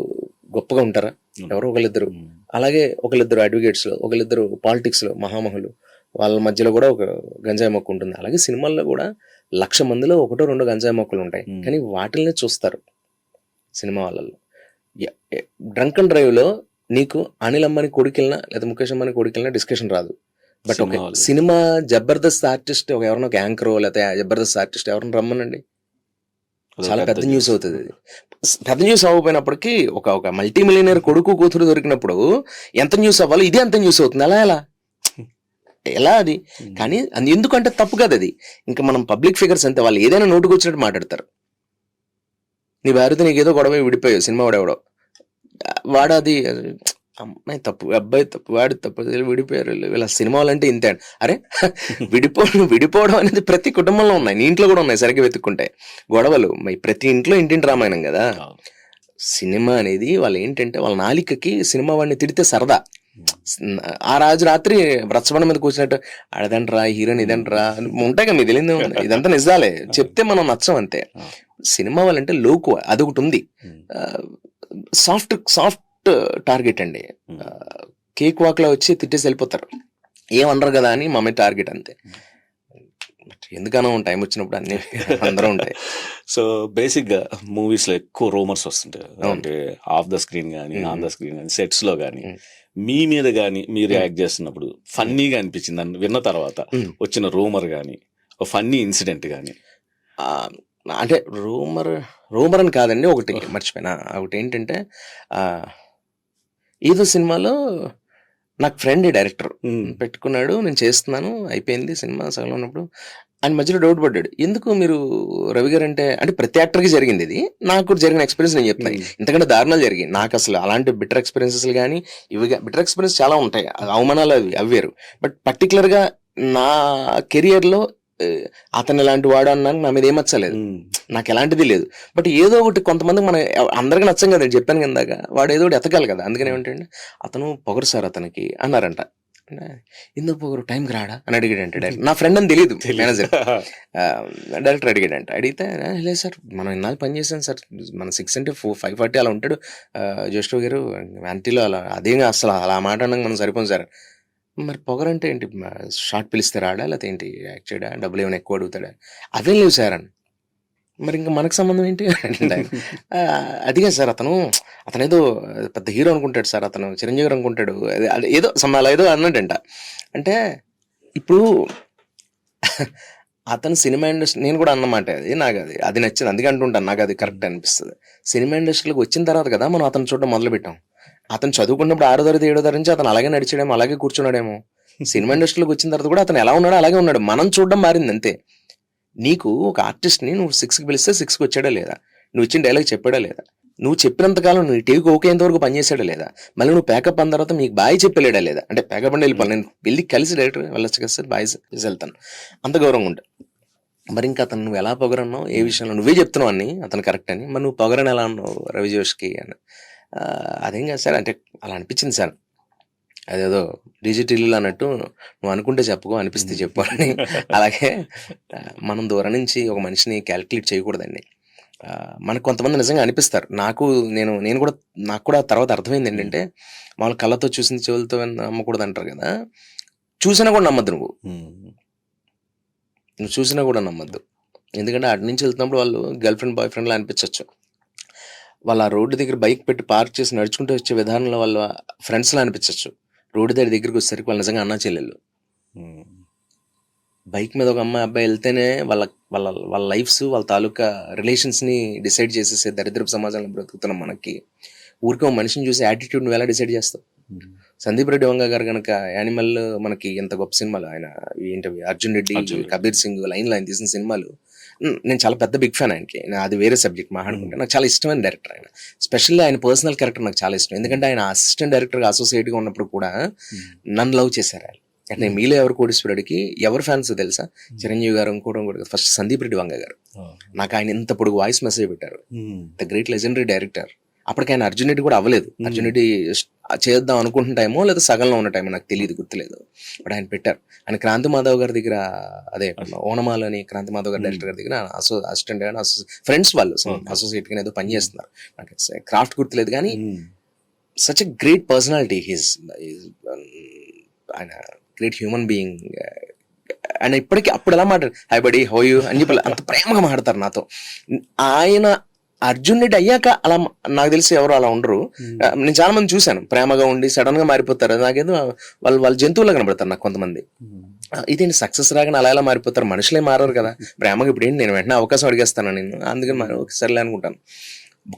గొప్పగా ఉంటారా? ఎవరో ఒకళ్ళిద్దరు. అలాగే ఒకళ్ళిద్దరు అడ్వకేట్స్లో, ఒకళ్ళిద్దరు పాలిటిక్స్లో మహామహులు, వాళ్ళ మధ్యలో కూడా ఒక గంజాయి మొక్క ఉంటుంది. అలాగే సినిమాల్లో కూడా 1,00,000 మందిలో 1-2 గంజాయి మొక్కలు ఉంటాయి, కానీ వాటిల్ని చూస్తారు సినిమా వాళ్ళలో. డ్రంక్ అండ్ డ్రైవ్లో నీకు అనిల్ అంబానీ కొడుకెళ్ళినా లేదా ముఖేష్ అంబానీ కొడుకెళ్ళినా డిస్కషన్ రాదు. బట్ ఒక సినిమా జబర్దస్త్ ఆర్టిస్ట్, ఎవరైనా ఒక యాంకరో లేకపోతే జబర్దస్త్ ఆర్టిస్ట్ ఎవరైనా రమ్మనండి, చాలా పెద్ద న్యూస్ అవుతుంది. అది పెద్ద న్యూస్ అవ్వకపోయినప్పటికీ ఒక మల్టీ మిలియనర్ కొడుకు కూతురు దొరికినప్పుడు ఎంత న్యూస్ అవ్వాలో ఇదే అంత న్యూస్ అవుతుంది. ఎలా అది? కానీ అది ఎందుకంటే తప్పు కదా అది. ఇంకా మనం పబ్లిక్ ఫిగర్స్ అంతే, వాళ్ళు ఏదైనా నోటుకు వచ్చినట్టు మాట్లాడతారు. నీ భార్యతో నీకేదో గొడవ విడిపోయావు, సినిమా వాడెవడో వాడాది, అమ్మాయి తప్పు, అబ్బాయి తప్పు, వాడి తప్పు, విడిపోయారు వీళ్ళ సినిమా వాళ్ళంటే ఇంతే. అరే విడిపోవడం అనేది ప్రతి కుటుంబంలో ఉన్నాయి, నీ ఇంట్లో కూడా ఉన్నాయి. సరిగ్గా వెతుక్కుంటే గొడవలు ప్రతి ఇంట్లో ఇంటింటి రామాయణం కదా. సినిమా అనేది వాళ్ళు ఏంటంటే, వాళ్ళ నాలికకి సినిమా వాడిని తిడితే సరదా. ఆ రాజు రాత్రి రచ్చబండ మీద కూర్చున్నట్టు అడదంట్రా హీరోయిన్ ఇదంట్రా ఉంటాయి కదా, మీకు తెలియదు, ఇదంతా నిజాలే, చెప్తే మనం నచ్చం అంతే. సినిమా వాళ్ళంటే లోకు అదొకటి ఉంది, సాఫ్ట్ టార్గెట్ అండి. కేక్ వాక్ లో వచ్చి తిట్టేసి వెళ్ళిపోతారు, ఏమనరు కదా అని మా మీద టార్గెట్ అంతే. ఎందుకనో టైం వచ్చినప్పుడు అన్ని అందరూ ఉంటాయి. సో బేసిక్గా మూవీస్లో ఎక్కువ రూమర్స్ వస్తుంటాయి, అంటే ఆఫ్ ద స్క్రీన్ కానీ ఆన్ ద స్క్రీన్ కానీ సెట్స్లో కానీ. మీ మీద కానీ మీరు యాక్ట్ చేస్తున్నప్పుడు ఫన్నీగా అనిపించింది అని విన్న తర్వాత వచ్చిన రూమర్ కానీ, ఫన్నీ ఇన్సిడెంట్ కానీ? అంటే రూమర్ అని కాదండి, ఒకటి మర్చిపోయినా. ఒకటి ఏంటంటే ఏదో సినిమాలో నాకు ఫ్రెండ్ డైరెక్టర్ పెట్టుకున్నాడు, నేను చేస్తున్నాను, అయిపోయింది సినిమా సగం ఉన్నప్పుడు ఆయన మధ్యలో డౌట్ పడ్డాడు, ఎందుకు మీరు రవి గారు అంటే ప్రతి యాక్టర్కి జరిగింది ఇది, నాకు కూడా జరిగిన ఎక్స్పీరియన్స్ నేను చెప్తాను. ఇంతకంటే దారుణాలు జరిగాయి నాకు. అసలు అలాంటి బిటర్ ఎక్స్పీరియన్సెస్ కానీ బిటర్ ఎక్స్పీరియన్స్ చాలా ఉంటాయి, అవమానాలు అవి వేరు. బట్ పర్టికులర్గా నా కెరియర్లో అతను ఎలాంటి వాడు అన్నాను, నా మీద ఏమచ్చలేదు, నాకు ఎలాంటిది లేదు. బట్ ఏదో ఒకటి కొంతమంది మనం అందరికీ నచ్చం కదా, చెప్పాను కిందాక, వాడు ఏదో ఒకటి ఎతకాలి కదా. అందుకని ఏమంటే అతను పొగరు సార్ అతనికి అన్నారంట. ఎందుకు పొగరు, టైంకి రాడా అని అడిగాడంట డైరెక్టర్. నా ఫ్రెండ్ అని తెలియదు, మేనేజర్ డైరెక్టర్ అడిగాడంట. అడిగితే లేదు సార్ మనం ఇన్నాళ్ళు పని చేశాను సార్, మన 6 అంటే 5:40 అలా ఉంటాడు జ్యేష్ఠ గారు వ్యాంటీలో, అలా అదేగా అసలు అలా మాట్లాడడానికి మనం సరిపోను సార్. మరి పొగరంటే ఏంటి, షార్ట్ పిలిస్తే రాడా, లేకపోతే ఏంటి యాక్ట్ చేయడా, డబ్బులు ఏమైనా ఎక్కువ అడుగుతాడా, అవేం లేవు సార్ అని. మరి ఇంకా మనకు సంబంధం ఏంటి అదిగా సార్, అతను ఏదో పెద్ద హీరో అనుకుంటాడు సార్, అతను చిరంజీవి గారు అనుకుంటాడు, ఏదో అలా ఏదో అన్నాడంట. అంటే ఇప్పుడు అతను సినిమా ఇండస్ట్రీ, నేను కూడా అన్నమాట అది, నాకు అది నచ్చింది, అందుకే అంటుంటాను, నాకు అది కరెక్ట్ అనిపిస్తుంది. సినిమా ఇండస్ట్రీలోకి వచ్చిన తర్వాత కదా మనం అతను చూడడం మొదలు పెట్టాం. అతను చదువుకున్నప్పుడు 6వ తరగతి 7వ తరగతి నుంచి అతను అలాగే నడిచాడేమో, అలాగే కూర్చున్నాడేమో. సినిమా ఇండస్ట్రీలోకి వచ్చిన తర్వాత కూడా అతను ఎలా ఉన్నాడో అలాగే ఉన్నాడు, మనం చూడడం మారింది అంతే. నీకు ఒక ఆర్టిస్ట్ని నువ్వు 6కి పిలిస్తే 6కి వచ్చాడా లేదా, నువ్వు ఇచ్చిన డైలాగ్ చెప్పాడా లేదా, నువ్వు చెప్పినంతకాలం నువ్వు టీవీకి ఓకేంత వరకు పనిచేసాడా లేదా, మళ్ళీ నువ్వు ప్యాకప్ అన్న తర్వాత మీకు బాయ్ చెప్పలేడా లేదా, అంటే ప్యాకప్ అంటే వెళ్ళిపోవాలి, నేను వెళ్ళి కలిసి డైరెక్టర్ వెళ్ళొచ్చు కదా సార్, బాయ్ వెళ్తాను, అంత గౌరవంగా ఉంటాను. మరి ఇంకా అతను నువ్వు ఎలా పొగరన్నావు, ఏ విషయంలో నువ్వే చెప్తున్నావు అని అతను కరెక్ట్ అని, మరి నువ్వు పొగరని ఎలా అన్నావు రవి జోష్కి అని. అదేం కాదు సార్ అంటే అలా అనిపించింది సార్, అదేదో డిజిటల్ అన్నట్టు నువ్వు అనుకుంటే చెప్పుకో, అనిపిస్తే చెప్పు అని. అలాగే మనం దూరం నుంచి ఒక మనిషిని క్యాలిక్యులేట్ చేయకూడదండి. మనకు కొంతమంది నిజంగా అనిపిస్తారు, నాకు కూడా తర్వాత అర్థమైంది ఏంటంటే, వాళ్ళ కళ్ళతో చూసిన చెవులతో నమ్మకూడదు అంటారు కదా, చూసినా కూడా నమ్మద్దు, నువ్వు చూసినా కూడా నమ్మద్దు. ఎందుకంటే అటు నుంచి వెళ్తున్నప్పుడు వాళ్ళు గర్ల్ ఫ్రెండ్ బాయ్ ఫ్రెండ్లా అనిపించవచ్చు, వాళ్ళ రోడ్డు దగ్గర బైక్ పెట్టి పార్క్ చేసి నడుచుకుంటూ వచ్చే విధానంలో వాళ్ళ ఫ్రెండ్స్లా అనిపించవచ్చు. రోడ్డు దగ్గరికి వచ్చేసరికి వాళ్ళు నిజంగా అన్నా చెల్లెళ్ళు. బైక్ మీద ఒక అమ్మాయి అబ్బాయి వెళ్తేనే వాళ్ళ లైఫ్స్, వాళ్ళ తాలూకా రిలేషన్స్ని డిసైడ్ చేసేసే దరిద్రపు సమాజంలో బ్రతుకుతున్నాం. మనకి ఊరికే మనిషిని చూసి యాటిట్యూడ్ నువ్వు ఎలా డిసైడ్ చేస్తావు? సందీప్ రెడ్డి వంగ గారు కనుక యానిమల్ మనకి ఎంత గొప్ప సినిమాలు, ఆయన ఏంటవి అర్జున్ రెడ్డి, కబీర్ సింగ్ లైన్లో ఆయన తీసిన సినిమాలు, నేను చాలా పెద్ద బిగ్ ఫ్యాన్ ఆయనకి. అది వేరే సబ్జెక్ట్ మాట్లాడుకుంటే, నాకు చాలా ఇష్టమైన డైరెక్టర్ ఆయన. స్పెషల్లీ ఆయన పర్సనల్ క్యారెక్టర్ నాకు చాలా ఇష్టం, ఎందుకంటే ఆయన అసిస్టెంట్ డైరెక్టర్గా అసోసియేట్గా ఉన్నప్పుడు కూడా నన్ను లవ్ చేశారు ఆయన. అంటే మీలో ఎవరు కోటీశ్వరుడికి ఎవరు ఫ్యాన్స్ తెలుసా? చిరంజీవి గారు, ఇంకోటి ఫస్ట్ సందీప్ రెడ్డి వంగ గారు. నాకు ఆయన ఇంత పొడుగు వాయిస్ మెసేజ్ పెట్టారు, ద గ్రేట్ లెజెండరీ డైరెక్టర్. అప్పటికి ఆయన అర్జున్ రెడ్డి కూడా అవ్వలేదు, అర్జున్ రెడ్డి చేద్దాం అనుకుంటున్న టైమో లేదా సగంలో ఉన్న టైమో నాకు తెలియదు, గుర్తులేదు. బట్ ఆయన పెట్టారు. ఆయన క్రాంతి మాధవ్ గారి దగ్గర, అదే ఓనమాల్ అని క్రాంతి మాధవ్ గారి డైరెక్టర్ గారి దగ్గర అసిస్టెంట్ గానీ ఫ్రెండ్స్ వాళ్ళు అసోసియేట్ గా ఏదో పని చేస్తున్నారు, నాకు క్రాఫ్ట్ గుర్తులేదు. కానీ సచ్ ఎ గ్రేట్ పర్సనాలిటీ, ఆయన గ్రేట్ హ్యూమన్ బీయింగ్. ఆయన ఇప్పటికీ అప్పుడు ఎలా మాట్లాడు, హై బడీ హౌ యూ అని చెప్పి అంత ప్రేమగా మాట్లాడతారు నాతో. ఆయన అర్జున్ రెడ్డి అయ్యాక అలా నాకు తెలిసి ఎవరు అలా ఉండరు. నేను చాలా మంది చూశాను ప్రేమగా ఉండి సడన్ గా మారిపోతారు. నాకేదో వాళ్ళ జంతువులా కనబడతారు నాకు కొంతమంది. ఇదేంటి సక్సెస్ రాగానే అలా ఎలా మారిపోతారు, మనుషులే మారారు కదా ప్రేమగా. ఇప్పుడు ఏంటి, నేను వెంటనే అవకాశం అడిగేస్తాను నేను, అందుకని ఒకసారిలే అనుకుంటాను.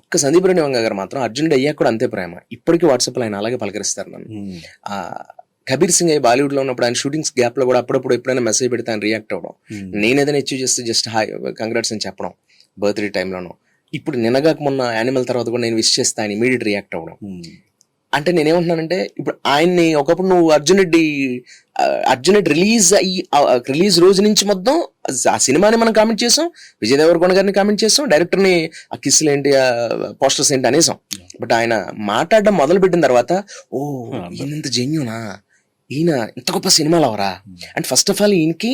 ఒక్క సందీప్ రెడ్డి వంగ గారు మాత్రం అర్జున్ రెడ్డి అయ్యాక కూడా అంతే ప్రేమ. ఇప్పటికీ వాట్సాప్లో ఆయన అలాగే పలకరిస్తారు నన్ను. కబీర్ సింగ్ అయ్యి బాలీవుడ్ లో ఉన్నప్పుడు ఆయన షూటింగ్స్ గ్యాప్ లో కూడా అప్పుడప్పుడు ఎప్పుడైనా మెసేజ్ పెడితే ఆయన రియాక్ట్ అవ్వడం, నేను ఏదైనా అచీవ్ చేస్తే జస్ట్ హాయ్ కంగ్రాట్స్ అని చెప్పడం బర్త్డే టైంలోనూ. ఇప్పుడు నిన్నగాక మొన్న యానిమల్ తర్వాత కూడా నేను విష్ చేస్తే ఆయన ఇమీడియట్ రియాక్ట్ అవ్వడం. అంటే నేనేమంటున్నానంటే, ఇప్పుడు ఆయన్ని ఒకప్పుడు నువ్వు అర్జున్ రెడ్డి రిలీజ్ రోజు నుంచి మొత్తం ఆ సినిమాని మనం కామెంట్ చేసాం, విజయ్ దేవరకొండ గారిని కామెంట్ చేసాం, డైరెక్టర్ని ఆ కిస్సులు ఏంటి, ఆ పోస్టర్స్ ఏంటి అనేసాం. బట్ ఆయన మాట్లాడడం మొదలు పెట్టిన తర్వాత, ఓ ఈయనంత జెన్యూనా, ఈయన ఇంత గొప్ప సినిమాలు అవరా అంటే, ఫస్ట్ ఆఫ్ ఆల్ ఈయనకి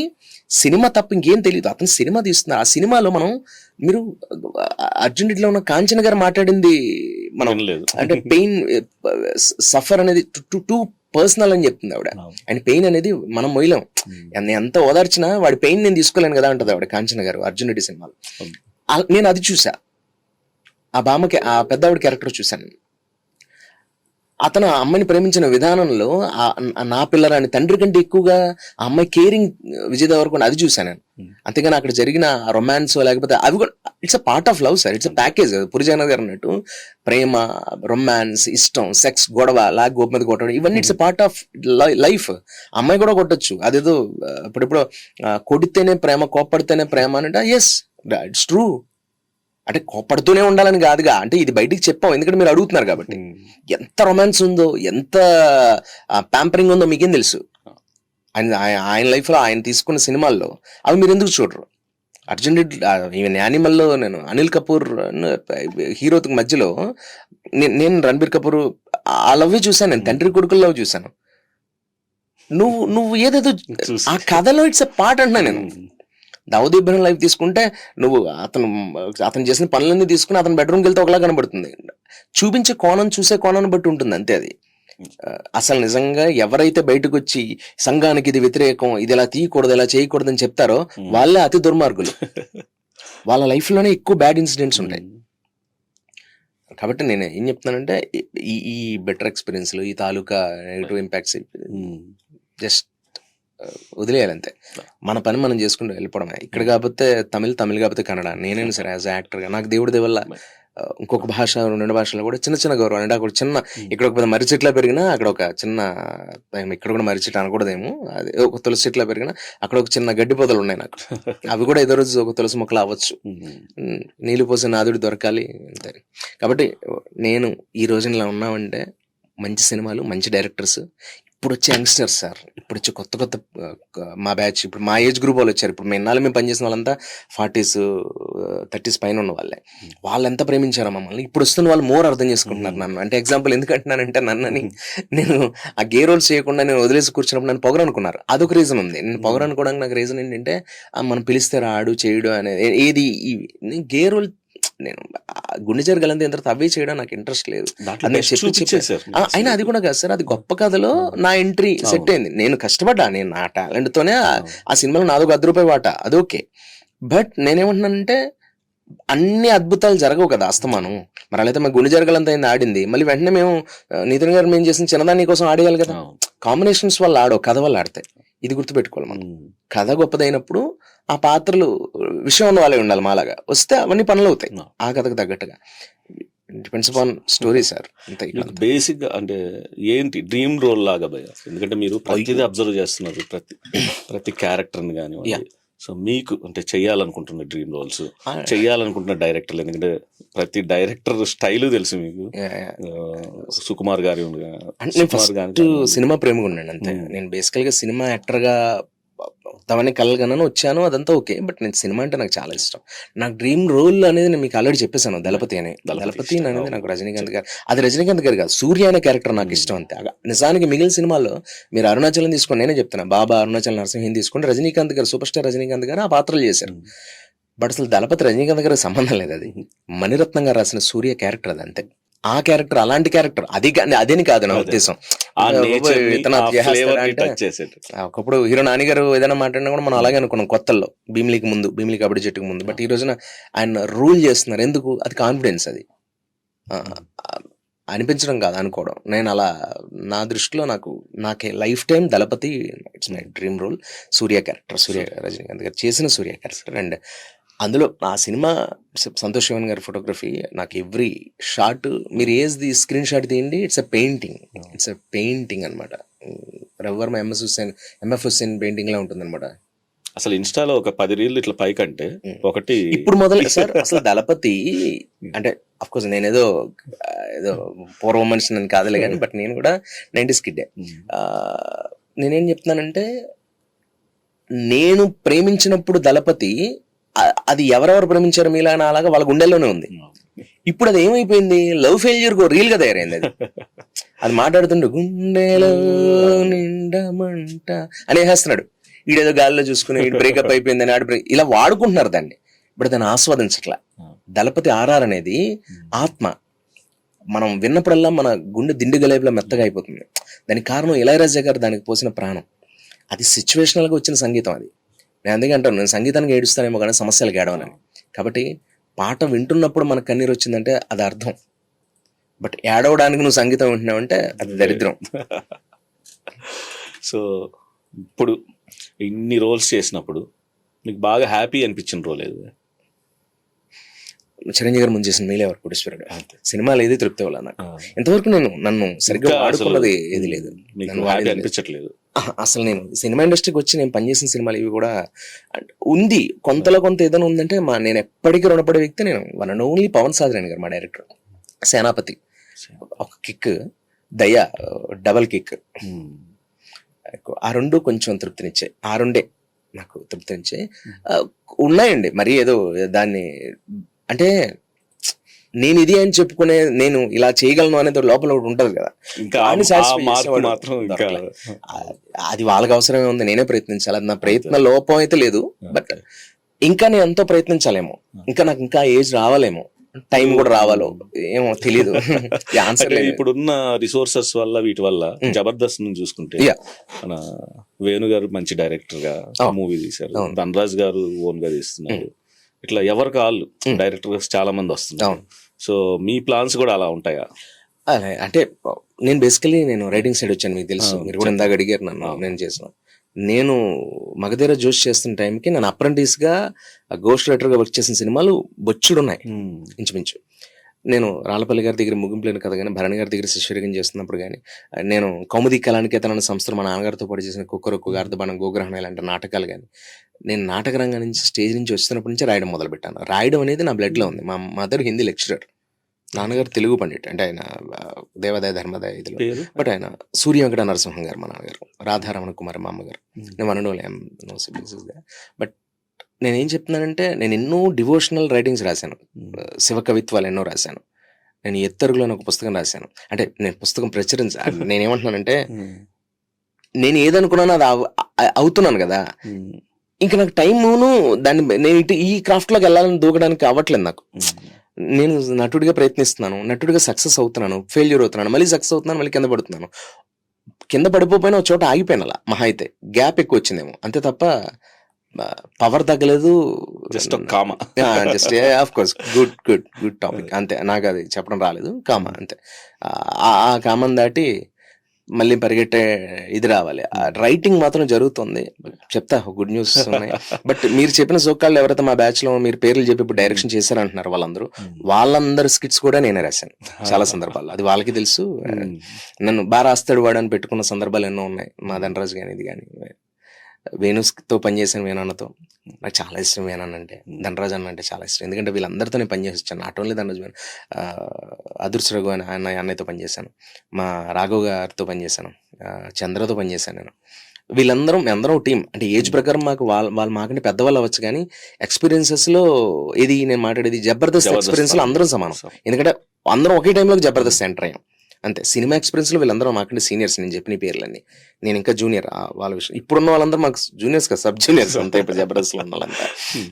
సినిమా తప్ప ఇంకేం తెలియదు, అతను సినిమా తీస్తున్నారు. ఆ సినిమాలో మీరు అర్జున్ రెడ్డిలో ఉన్న కాంచన గారు మాట్లాడింది మనం అంటే పెయిన్ సఫర్ అనేది టూ పర్సనల్ అని చెప్తుంది ఆవిడ. అండ్ పెయిన్ అనేది మనం మొయ్యలేం, ఎంత ఓదార్చినా వాడి పెయిన్ నేను తీసుకోలేను కదా అంటది ఆవిడ, కాంచన గారు అర్జున్ రెడ్డి సినిమాలో. నేను అది చూసా, ఆ బామ్మకి ఆ పెద్దవాడి క్యారెక్టర్ చూశాను. అతను ఆ అమ్మాయిని ప్రేమించిన విధానంలో నా పిల్లరాని తండ్రి కంటే ఎక్కువగా ఆ అమ్మాయి కేరింగ్ విజయ్ దేవరకొండ, అది చూసాను నేను. అంతేగాని అక్కడ జరిగిన రొమాన్స్ లేకపోతే అవి కూడా it's a part of love sir, it's a package. Puri Jagannadh garu అన్నట్టు ప్రేమ, రొమాన్స్, ఇష్టం, సెక్స్, గొడవ, లాగ్ గోపు మీద కొట్టడం, ఇవన్నీ it's a part of life. అమ్మాయి కూడా కొట్టచ్చు, అదేదో ఇప్పుడిప్పుడు కొడితేనే ప్రేమ, కోప్పడితేనే ప్రేమ అంటే ఎస్ ఇట్స్ ట్రూ. అంటే కోపడుతూనే ఉండాలని కాదుగా, అంటే ఇది బయటికి చెప్పాం ఎందుకంటే మీరు అడుగుతున్నారు కాబట్టి. ఎంత రొమాన్స్ ఉందో, ఎంత ప్యాంపరింగ్ ఉందో మీకేం తెలుసు. ఆయన లైఫ్ లో ఆయన తీసుకున్న సినిమాల్లో అవి మీరు ఎందుకు చూడరు? అర్జున్ రెడ్డి ఈవెన్ యానిమల్లో నేను అనిల్ కపూర్ హీరోకి మధ్యలో నేను రణబీర్ కపూర్ ఆ లవ్ చూసాను, నేను తండ్రి కొడుకుల లవ్ చూసాను. నువ్వు ఏదేదో ఆ కథలో ఇట్స్ ఎ పార్ట్ అంటున్నా నేను. దావుద్ ఇబ్రహీం లైఫ్ తీసుకుంటే నువ్వు అతను చేసిన పనులన్నీ తీసుకుని అతను బెడ్రూమ్కి వెళ్తే ఒకలా కనబడుతుంది. చూపించే కోణం, చూసే కోణాన్ని బట్టి ఉంటుంది అంతే. అది అసలు నిజంగా ఎవరైతే బయటకు వచ్చి సంఘానికి ఇది వ్యతిరేకం, ఇది ఇలా తీయకూడదు, ఇలా చేయకూడదు అని చెప్తారో వాళ్ళే అతి దుర్మార్గులు. వాళ్ళ లైఫ్ లోనే ఎక్కువ బ్యాడ్ ఇన్సిడెంట్స్ ఉంటాయి. కాబట్టి నేను ఏం చెప్తున్నానంటే ఈ బెటర్ ఎక్స్పీరియన్స్లు, ఈ తాలూకా నెగిటివ్ ఇంపాక్ట్స్ జస్ట్ వదిలేయాలి అంతే. మన పని మనం చేసుకుంటూ వెళ్ళిపోవడమే. ఇక్కడ కాకపోతే తమిళ్ కాకపోతే కన్నడ, నేనైనా సరే యాజ్ యాక్టర్గా నాకు దేవుడి వల్ల ఇంకొక భాష, 2 భాషలో కూడా చిన్న చిన్న గౌరవం. అంటే అక్కడ చిన్న, ఇక్కడ ఒక మర్రి చెట్లా పెరిగినా అక్కడ ఒక చిన్న, ఇక్కడ కూడా మర్రి చెట్లు అనకూడదేమో, అది ఒక తులసి చెట్లా పెరిగినా అక్కడ ఒక చిన్న గడ్డి పొదలు ఉన్నాయి నాకు. అవి కూడా ఏదో రోజు ఒక తులసి మొక్కలు అవ్వచ్చు. నీళ్ళు పోసే నాదుడు దొరకాలి అంతే. కాబట్టి నేను ఈ రోజున ఇలా ఉన్నామంటే మంచి సినిమాలు, మంచి డైరెక్టర్స్, ఇప్పుడు వచ్చే యంగ్స్టర్స్ సార్, ఇప్పుడు వచ్చే కొత్త మా బ్యాచ్, ఇప్పుడు మా ఏజ్ గ్రూప్ వాళ్ళు వచ్చారు. ఇప్పుడు మేము పనిచేసిన వాళ్ళంతా 40s 30s పైన ఉన్న వాళ్ళే. వాళ్ళు ఎంత ప్రేమించారో మమ్మల్ని, ఇప్పుడు వస్తున్న వాళ్ళు మోర్ అర్థం చేసుకుంటున్నారు నన్ను. అంటే ఎగ్జాంపుల్ ఎందుకంటున్నానంటే, నన్నని నేను ఆ గే రోల్స్ చేయకుండా నేను వదిలేసి కూర్చున్నప్పుడు నన్ను పొగరు అనుకున్నారు. అదొక రీజన్ ఉంది. నేను పొగరు అనుకోవడానికి నాకు రీజన్ ఏంటంటే, మనం పిలిస్తే రాడు, చేయడు అనేది ఏది గే రోల్. నేను గుండె జరగాలంటే ఎంత అవే చేయడం నాకు ఇంట్రెస్ట్ లేదు. అయినా అది కూడా కాదు సార్, అది గొప్ప కథలో నా ఎంట్రీ సెట్ అయింది. నేను కష్టపడ్డా, నేను నా టాలెంట్ తోనే ఆ సినిమాలో నాదొక ₹10 వాట, అది ఓకే. బట్ నేనేమంటున్నానంటే అన్ని అద్భుతాలు జరగవు కదా అస్తమానం. మరి అలా అయితే మా గుండె జరగాలంత అయింది ఆడింది, మళ్ళీ వెంటనే మేము నితిన్ గారు మేము చేసిన చిన్నదాని కోసం ఆడేయాలి కదా. కాంబినేషన్స్ వల్ల ఆడవు, కథ వల్ల ఆడతాయి. ఇది గుర్తుపెట్టుకోవాలి మనం. కథ గొప్పదైనప్పుడు ఆ పాత్రలు విషయం ఉన్న వాళ్ళే ఉండాలి. మాలాగా వస్తే అవన్నీ పనులు అవుతాయి ఆ కథకు తగ్గట్టుగా. Depends upon story sir. అంతే. బేసిక్ గా అంటే ఏంటి డ్రీమ్ రోల్ లాగా భయ, ఎందుకంటే మీరు ప్రతిదీ అబ్జర్వ్ చేస్తున్నారు, ప్రతి క్యారెక్టర్ని కానీ. సో మీకు అంటే చెయ్యాలనుకుంటున్న డ్రీమ్ రోల్స్, చెయ్యాలనుకుంటున్న డైరెక్టర్లు, ఎందుకంటే ప్రతి డైరెక్టర్ స్టైల్ తెలుసు మీకు. సుకుమార్ గారి సినిమా ప్రేమిగా ఉన్నాను అంతే. నేను బేసికల్ గా సినిమా యాక్టర్ గా తమని కలగనని వచ్చాను, అదంతా ఓకే. బట్ నేను సినిమా అంటే నాకు చాలా ఇష్టం. నాకు డ్రీమ్ రోల్ అనేది నేను మీకు ఆల్రెడీ చెప్పేశాను, దళపతి అని. దళపతి అనేది నాకు రజనీకాంత్ గారు, అది రజనీకాంత్ గారు కాదు, సూర్య అనే క్యారెక్టర్ నాకు ఇష్టం అంతే. నిజానికి మిగిలిన సినిమాల్లో మీరు అరుణాచలం తీసుకొని, నేనే చెప్తున్నా, బాబా, అరుణాచల్ నరసింహని తీసుకుంటే రజనీకాంత్ గారు, సూపర్ స్టార్ రజనీకాంత్ గారు ఆ పాత్రలు చేశారు. బట్ అసలు దళపతి రజనీకాంత్ గారికి సంబంధం లేదు. అది మణిరత్నం గారు రాసిన సూర్య క్యారెక్టర్ అది అంతే. ఆ క్యారెక్టర్ అలాంటి క్యారెక్టర్ అదేని కాదు నా ఉద్దేశం. ఒకప్పుడు హీరో నాని గారు ఏదైనా మాట్లాడినా కూడా మనం అలాగే అనుకున్నాం కొత్తల్లో, భీమిలి కబడ్డీ జట్టుకు ముందు. బట్ ఈ రోజున ఆయన రూల్ చేస్తున్నారు. ఎందుకు? అది కాన్ఫిడెన్స్. అది అనిపించడం కాదు, అనుకోవడం. నేను అలా నా దృష్టిలో నాకే lifetime Dalapathi it's my dream role. Surya character, Surya Rajinikanth garu చేసిన సూర్య క్యారెక్టర్. అండ్ అందులో ఆ సినిమా సంతోష్ శివన్ గారి ఫోటోగ్రఫీ, నాకు ఎవ్రీ షాట్, మీరు ఏది స్క్రీన్ షాట్ తీయండి, ఇట్స్ ఎ పెయింటింగ్ అనమాట. రవ్వర్ ఎంఎఫ్ హుస్సేన్ పెయింటింగ్ లా ఉంటుంది అనమాట. అసలు ఇన్స్టాలో ఒక 10 రీళ్ళు ఇట్లా పైకంటే ఒకటి ఇప్పుడు మొదలు సార్. అసలు దళపతి అంటే అఫ్కోర్స్ నేనేదో పూర్వ మనిషిని కాదులే కానీ, బట్ నేను కూడా 90s కిడ్డే. నేనేం చెప్తున్నానంటే, నేను ప్రేమించినప్పుడు దళపతి అది ఎవరెవరు ప్రేమించారు మీలా అలాగా వాళ్ళ గుండెల్లోనే ఉంది. ఇప్పుడు అది ఏమైపోయింది, లవ్ ఫెయిల్యూర్ రీల్ గా తయారైంది. అది మాట్లాడుతుండే గుండెలో నిండమంట అని వేస్తున్నాడు. ఈడేదో గాలిలో చూసుకుని బ్రేకప్ అయిపోయిందని ఇలా వాడుకుంటున్నారు దాన్ని. ఇప్పుడు దాన్ని ఆస్వాదించట్లా. దళపతి RR అనేది ఆత్మ. మనం విన్నప్పుడల్లా మన గుండె దిండు గలేపులా మెత్తగా అయిపోతుంది. దానికి కారణం ఇళయరాజా గారు దానికి పోసిన ప్రాణం. అది సిచ్యువేషనల్గా వచ్చిన సంగీతం అది. నేను అందుకే అంటాను, నేను సంగీతానికి ఏడుస్తానేమో కానీ సమస్యలకు ఏడవనని. కాబట్టి పాట వింటున్నప్పుడు మనకు కన్నీరు వచ్చిందంటే అది అర్థం. బట్ ఏడవడానికి నువ్వు సంగీతం వింటున్నావంటే అది దరిద్రం. సో ఇప్పుడు ఇన్ని రోల్స్ చేసినప్పుడు నీకు బాగా హ్యాపీ అనిపించిన రోల్ ఏది? చిరంజీవి గారు ముందు చేసిన మీలే వరకు కోటేశ్వరుడు సినిమాలు ఏది తృప్తి వల్ల నాకు ఇంతవరకు నన్ను సరిగ్గా వాడుకున్నది ఏది లేదు. అనిపించట్లేదు అసలు నేను సినిమా ఇండస్ట్రీకి వచ్చి నేను పనిచేసిన సినిమాలు ఇవి కూడా ఉంది, కొంతలో కొంత ఏదైనా ఉందంటే నేను ఎప్పటికీ రుణపడే వ్యక్తి నేను one and only Pavan Sagar garu, మా డైరెక్టర్. సేనాపతి ఒక కిక్, దయ డబల్ కిక్, ఆ రెండు కొంచెం తృప్తినిచ్చాయి. ఆ రెండే నాకు తృప్తినిచ్చాయి. ఉన్నాయండి మరి ఏదో దాన్ని అంటే నేను ఇది అని చెప్పుకునే, నేను ఇలా చేయగలను అనేది లోపల ఒకటి ఉంటుంది కదా, అది వాళ్ళకి అవసరమే ఉంది. నేనే ప్రయత్నించాలి, అది నా ప్రయత్న లోపం అయితే లేదు. బట్ ఇంకా నేను ఎంతో ప్రయత్నించాలేమో, ఇంకా నాకు ఇంకా ఏజ్ రావాలేమో, టైం కూడా రావాలో ఏమో తెలీదు. ఇప్పుడున్న రిసోర్సెస్ వల్ల వీటి వల్ల జబర్దస్త్ నుంచి చూసుకుంటే మన వేణు గారు మంచి డైరెక్టర్ గా మూవీ తీశారు, ధనరాజ్ గారు ఓన్ గా తీస్తున్నారు. ఇట్లా ఎవరికి వాళ్ళు డైరెక్టర్స్ చాలా మంది వస్తున్నారు. సో మీ ప్లాన్స్ కూడా అలా ఉంటాయా? అంటే నేను బేసికలీ నేను రైటింగ్ సైడ్ వచ్చాను, మీకు తెలుసు, మీరు కూడా ఇందాక అడిగారు నన్ను. నేను చేసిన నేను మగధీర జోష్ చేస్తున్న టైంకి నేను అప్రెంటిస్ గా గోస్ట్ రైటర్ గా వర్క్ చేసిన సినిమాలు బొచ్చుడు ఉన్నాయి ఇంచుమించు. నేను రాళ్ళపల్లి గారి దగ్గర ముగింపులేని కథ కానీ, భరణి గారి దగ్గర శిష్యరిగం చేస్తున్నప్పుడు కానీ, నేను కౌముది కళానికేతన్ అనే సంస్థలు మా నాన్నగారితో పాటు చేసిన కుక్కరొక్కు, గార్ధబాణం, గోగ్రహణం ఇలాంటి నాటకాలు కానీ, నేను నాటక రంగం నుంచి స్టేజ్ నుంచి వచ్చినప్పటి నుంచి రాయడం మొదలుపెట్టాను. రాయడం అనేది నా బ్లడ్లో ఉంది. మా మదర్ హిందీ లెక్చరర్, నాన్నగారు తెలుగు పండిట్, అంటే ఆయన దేవాదాయ ధర్మదాయ ఇదిలో. బట్ ఆయన సూర్య వెంకట నరసింహం గారు మా నాన్నగారు, రాధారమణ కుమార్ మా అమ్మగారు. నేను అనడం బట్ నేనేం చెప్తున్నానంటే, నేను ఎన్నో డివోషనల్ రైటింగ్స్ రాశాను, శివ కవిత్వాలు ఎన్నో రాశాను. నేను ఎత్తరుగులో ఒక పుస్తకం రాశాను. అంటే నేను పుస్తకం నేనేమంటున్నానంటే, నేను ఏదనుకున్నానో అది అవుతున్నాను కదా, ఇంకా నాకు టైమును దాన్ని నేను ఇటు ఈ క్రాఫ్ట్లోకి వెళ్ళాలని దూకడానికి అవ్వట్లేదు నాకు. నేను నటుడిగా ప్రయత్నిస్తున్నాను, నటుడిగా సక్సెస్ అవుతున్నాను, ఫెయిల్యూర్ అవుతున్నాను, మళ్ళీ సక్సెస్ అవుతున్నాను, మళ్ళీ కింద పడుతున్నాను. కింద పడిపోయినా ఒక చోట ఆగిపోయిన అలా మహా అయితే గ్యాప్ ఎక్కువ వచ్చిందేమో అంతే తప్ప పవర్ తగ్గలేదు. Just comma, just of course good good good topic అంతే. నాకు అది చెప్పడం రాలేదు, కామా అంతే. ఆ కామన్ దాటి మళ్ళీ పరిగెట్టే ఇది రావాలి. రైటింగ్ మాత్రం జరుగుతుంది. చెప్తా గుడ్ న్యూస్ ఉన్నాయి. బట్ మీరు చెప్పిన సోకాళ్ళు ఎవరైతే మా బ్యాచ్ లో మీరు పేర్లు చెప్పి ఇప్పుడు డైరెక్షన్ చేశారంటున్నారు వాళ్ళందరూ స్కిట్స్ కూడా నేనే రాశాను చాలా సందర్భాల్లో. అది వాళ్ళకి తెలుసు. నన్ను బాగా రాస్తాడు వాడు అని పెట్టుకున్న సందర్భాలు ఎన్నో ఉన్నాయి. మా ధనరాజు కానీ ఇది కానీ. వేణుతో పనిచేసాను, వేణన్నతో. నాకు చాలా ఇష్టం వేణన్న అంటే, ధనరాజ్ అన్న అంటే చాలా ఇష్టం. ఎందుకంటే వీళ్ళందరితో నేను పనిచేసి వచ్చాను. నాట్ ఓన్లీ ధనరాజ్, అదృశ్య రఘు అని అన్నయ్యతో పనిచేశాను, మా రాఘవ్ గారితో పనిచేశాను, చంద్రతో పనిచేశాను నేను. అందరం టీం. అంటే ఏజ్ ప్రకారం మాకు వాళ్ళు మాకంటే పెద్దవాళ్ళు అవ్వచ్చు కానీ ఎక్స్పీరియన్సెస్లో ఏది నేను మాట్లాడేది జబర్దస్త్ ఎక్స్పీరియన్స్లో అందరం సమానం. ఎందుకంటే అందరం ఒకే టైంలో జబర్దస్త్ ఎంటర్ అయ్యాం అంతే. సినిమా ఎక్స్పీరియన్స్లో వీళ్ళందరూ మాకంటే సీనియర్స్. నేను చెప్పిన పేర్లన్నీ, నేను ఇంకా జూనియర్ వాళ్ళ విషయం. ఇప్పుడున్న వాళ్ళందరూ మాకు జూనియర్స్ కదా, సబ్ జూనియర్స్ అంతా ఇప్పుడు జబర్దస్త్లో ఉన్న వాళ్ళంతా.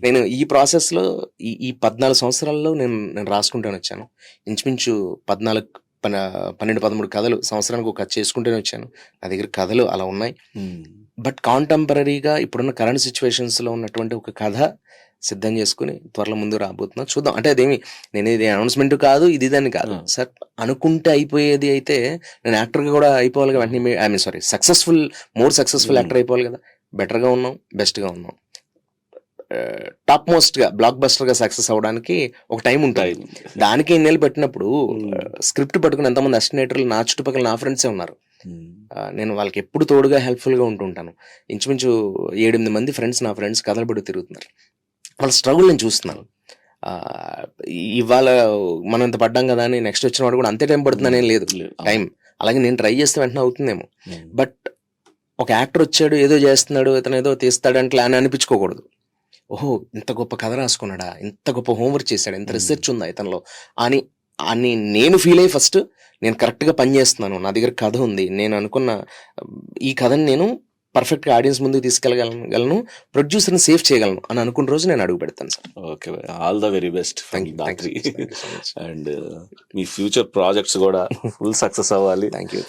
నేను ఈ ప్రాసెస్లో ఈ 14 సంవత్సరాల్లో నేను రాసుకుంటూనే వచ్చాను. ఇంచుమించు 12-13 కథలు సంవత్సరానికి ఒక కథ చేసుకుంటూనే వచ్చాను. నా దగ్గర కథలు అలా ఉన్నాయి. బట్ కాంటెంపరీగా ఇప్పుడున్న కరెంట్ సిచ్యువేషన్స్లో ఉన్నటువంటి ఒక కథ సిద్ధం చేసుకుని త్వరలో ముందు రాబోతున్నా, చూద్దాం. అంటే అదేమి నేను ఇది అనౌన్స్మెంట్ కాదు, ఇది దాన్ని కాదు సార్. అనుకుంటే అయిపోయేది అయితే నేను యాక్టర్గా కూడా అయిపోవాలి కదా వెంటనే. I mean sorry, more successful actor అయిపోవాలి కదా. బెటర్గా ఉన్నాం, బెస్ట్గా ఉన్నాం, టాప్ మోస్ట్గా బ్లాక్ బస్టర్గా సక్సెస్ అవ్వడానికి ఒక టైం ఉంటుంది. దానికి ఇన్నేళ్ళు పెట్టినప్పుడు స్క్రిప్ట్ పట్టుకుని ఎంతమంది అసిస్టెంట్లు నా చుట్టుపక్కల నా ఫ్రెండ్సే ఉన్నారు. నేను వాళ్ళకి ఎప్పుడు తోడుగా హెల్ప్ఫుల్గా ఉంటుంటాను. ఇంచుమించు 7-8 మంది ఫ్రెండ్స్, నా ఫ్రెండ్స్ కథలు పడి తిరుగుతున్నారు. వాళ్ళ స్ట్రగుల్ నేను చూస్తున్నాను. ఇవాళ మనం ఇంత పడ్డాం కదా అని నెక్స్ట్ వచ్చిన వాడు కూడా అంతే టైం పడుతుందనేం లేదు, టైం. అలాగే నేను ట్రై చేస్తే వెంటనే అవుతుందేమో. బట్ ఒక యాక్టర్ వచ్చాడు, ఏదో చేస్తున్నాడు, ఇతను ఏదో తీస్తాడంటే అని అనిపించుకోకూడదు. ఓహో ఇంత గొప్ప కథ రాసుకున్నాడా, ఇంత గొప్ప హోంవర్క్ చేశాడు, ఇంత రీసెర్చ్ ఉందా ఇతనిలో అని నేను ఫీల్ అయ్యి ఫస్ట్ నేను కరెక్ట్గా పనిచేస్తున్నాను, నా దగ్గర కథ ఉంది, నేను అనుకున్న ఈ కథని నేను పర్ఫెక్ట్గా ఆడియన్స్ ముందుకు తీసుకెళ్ళగలను, ప్రొడ్యూసర్ని సేవ్ చేయగలను అని అనుకున్న రోజు నేను అడుగు పెడతాను sir. Okay, all the very best Thank you Dhatri. so much. And me future projects కూడా ఫుల్ సక్సెస్ అవ్వాలి. Thank you.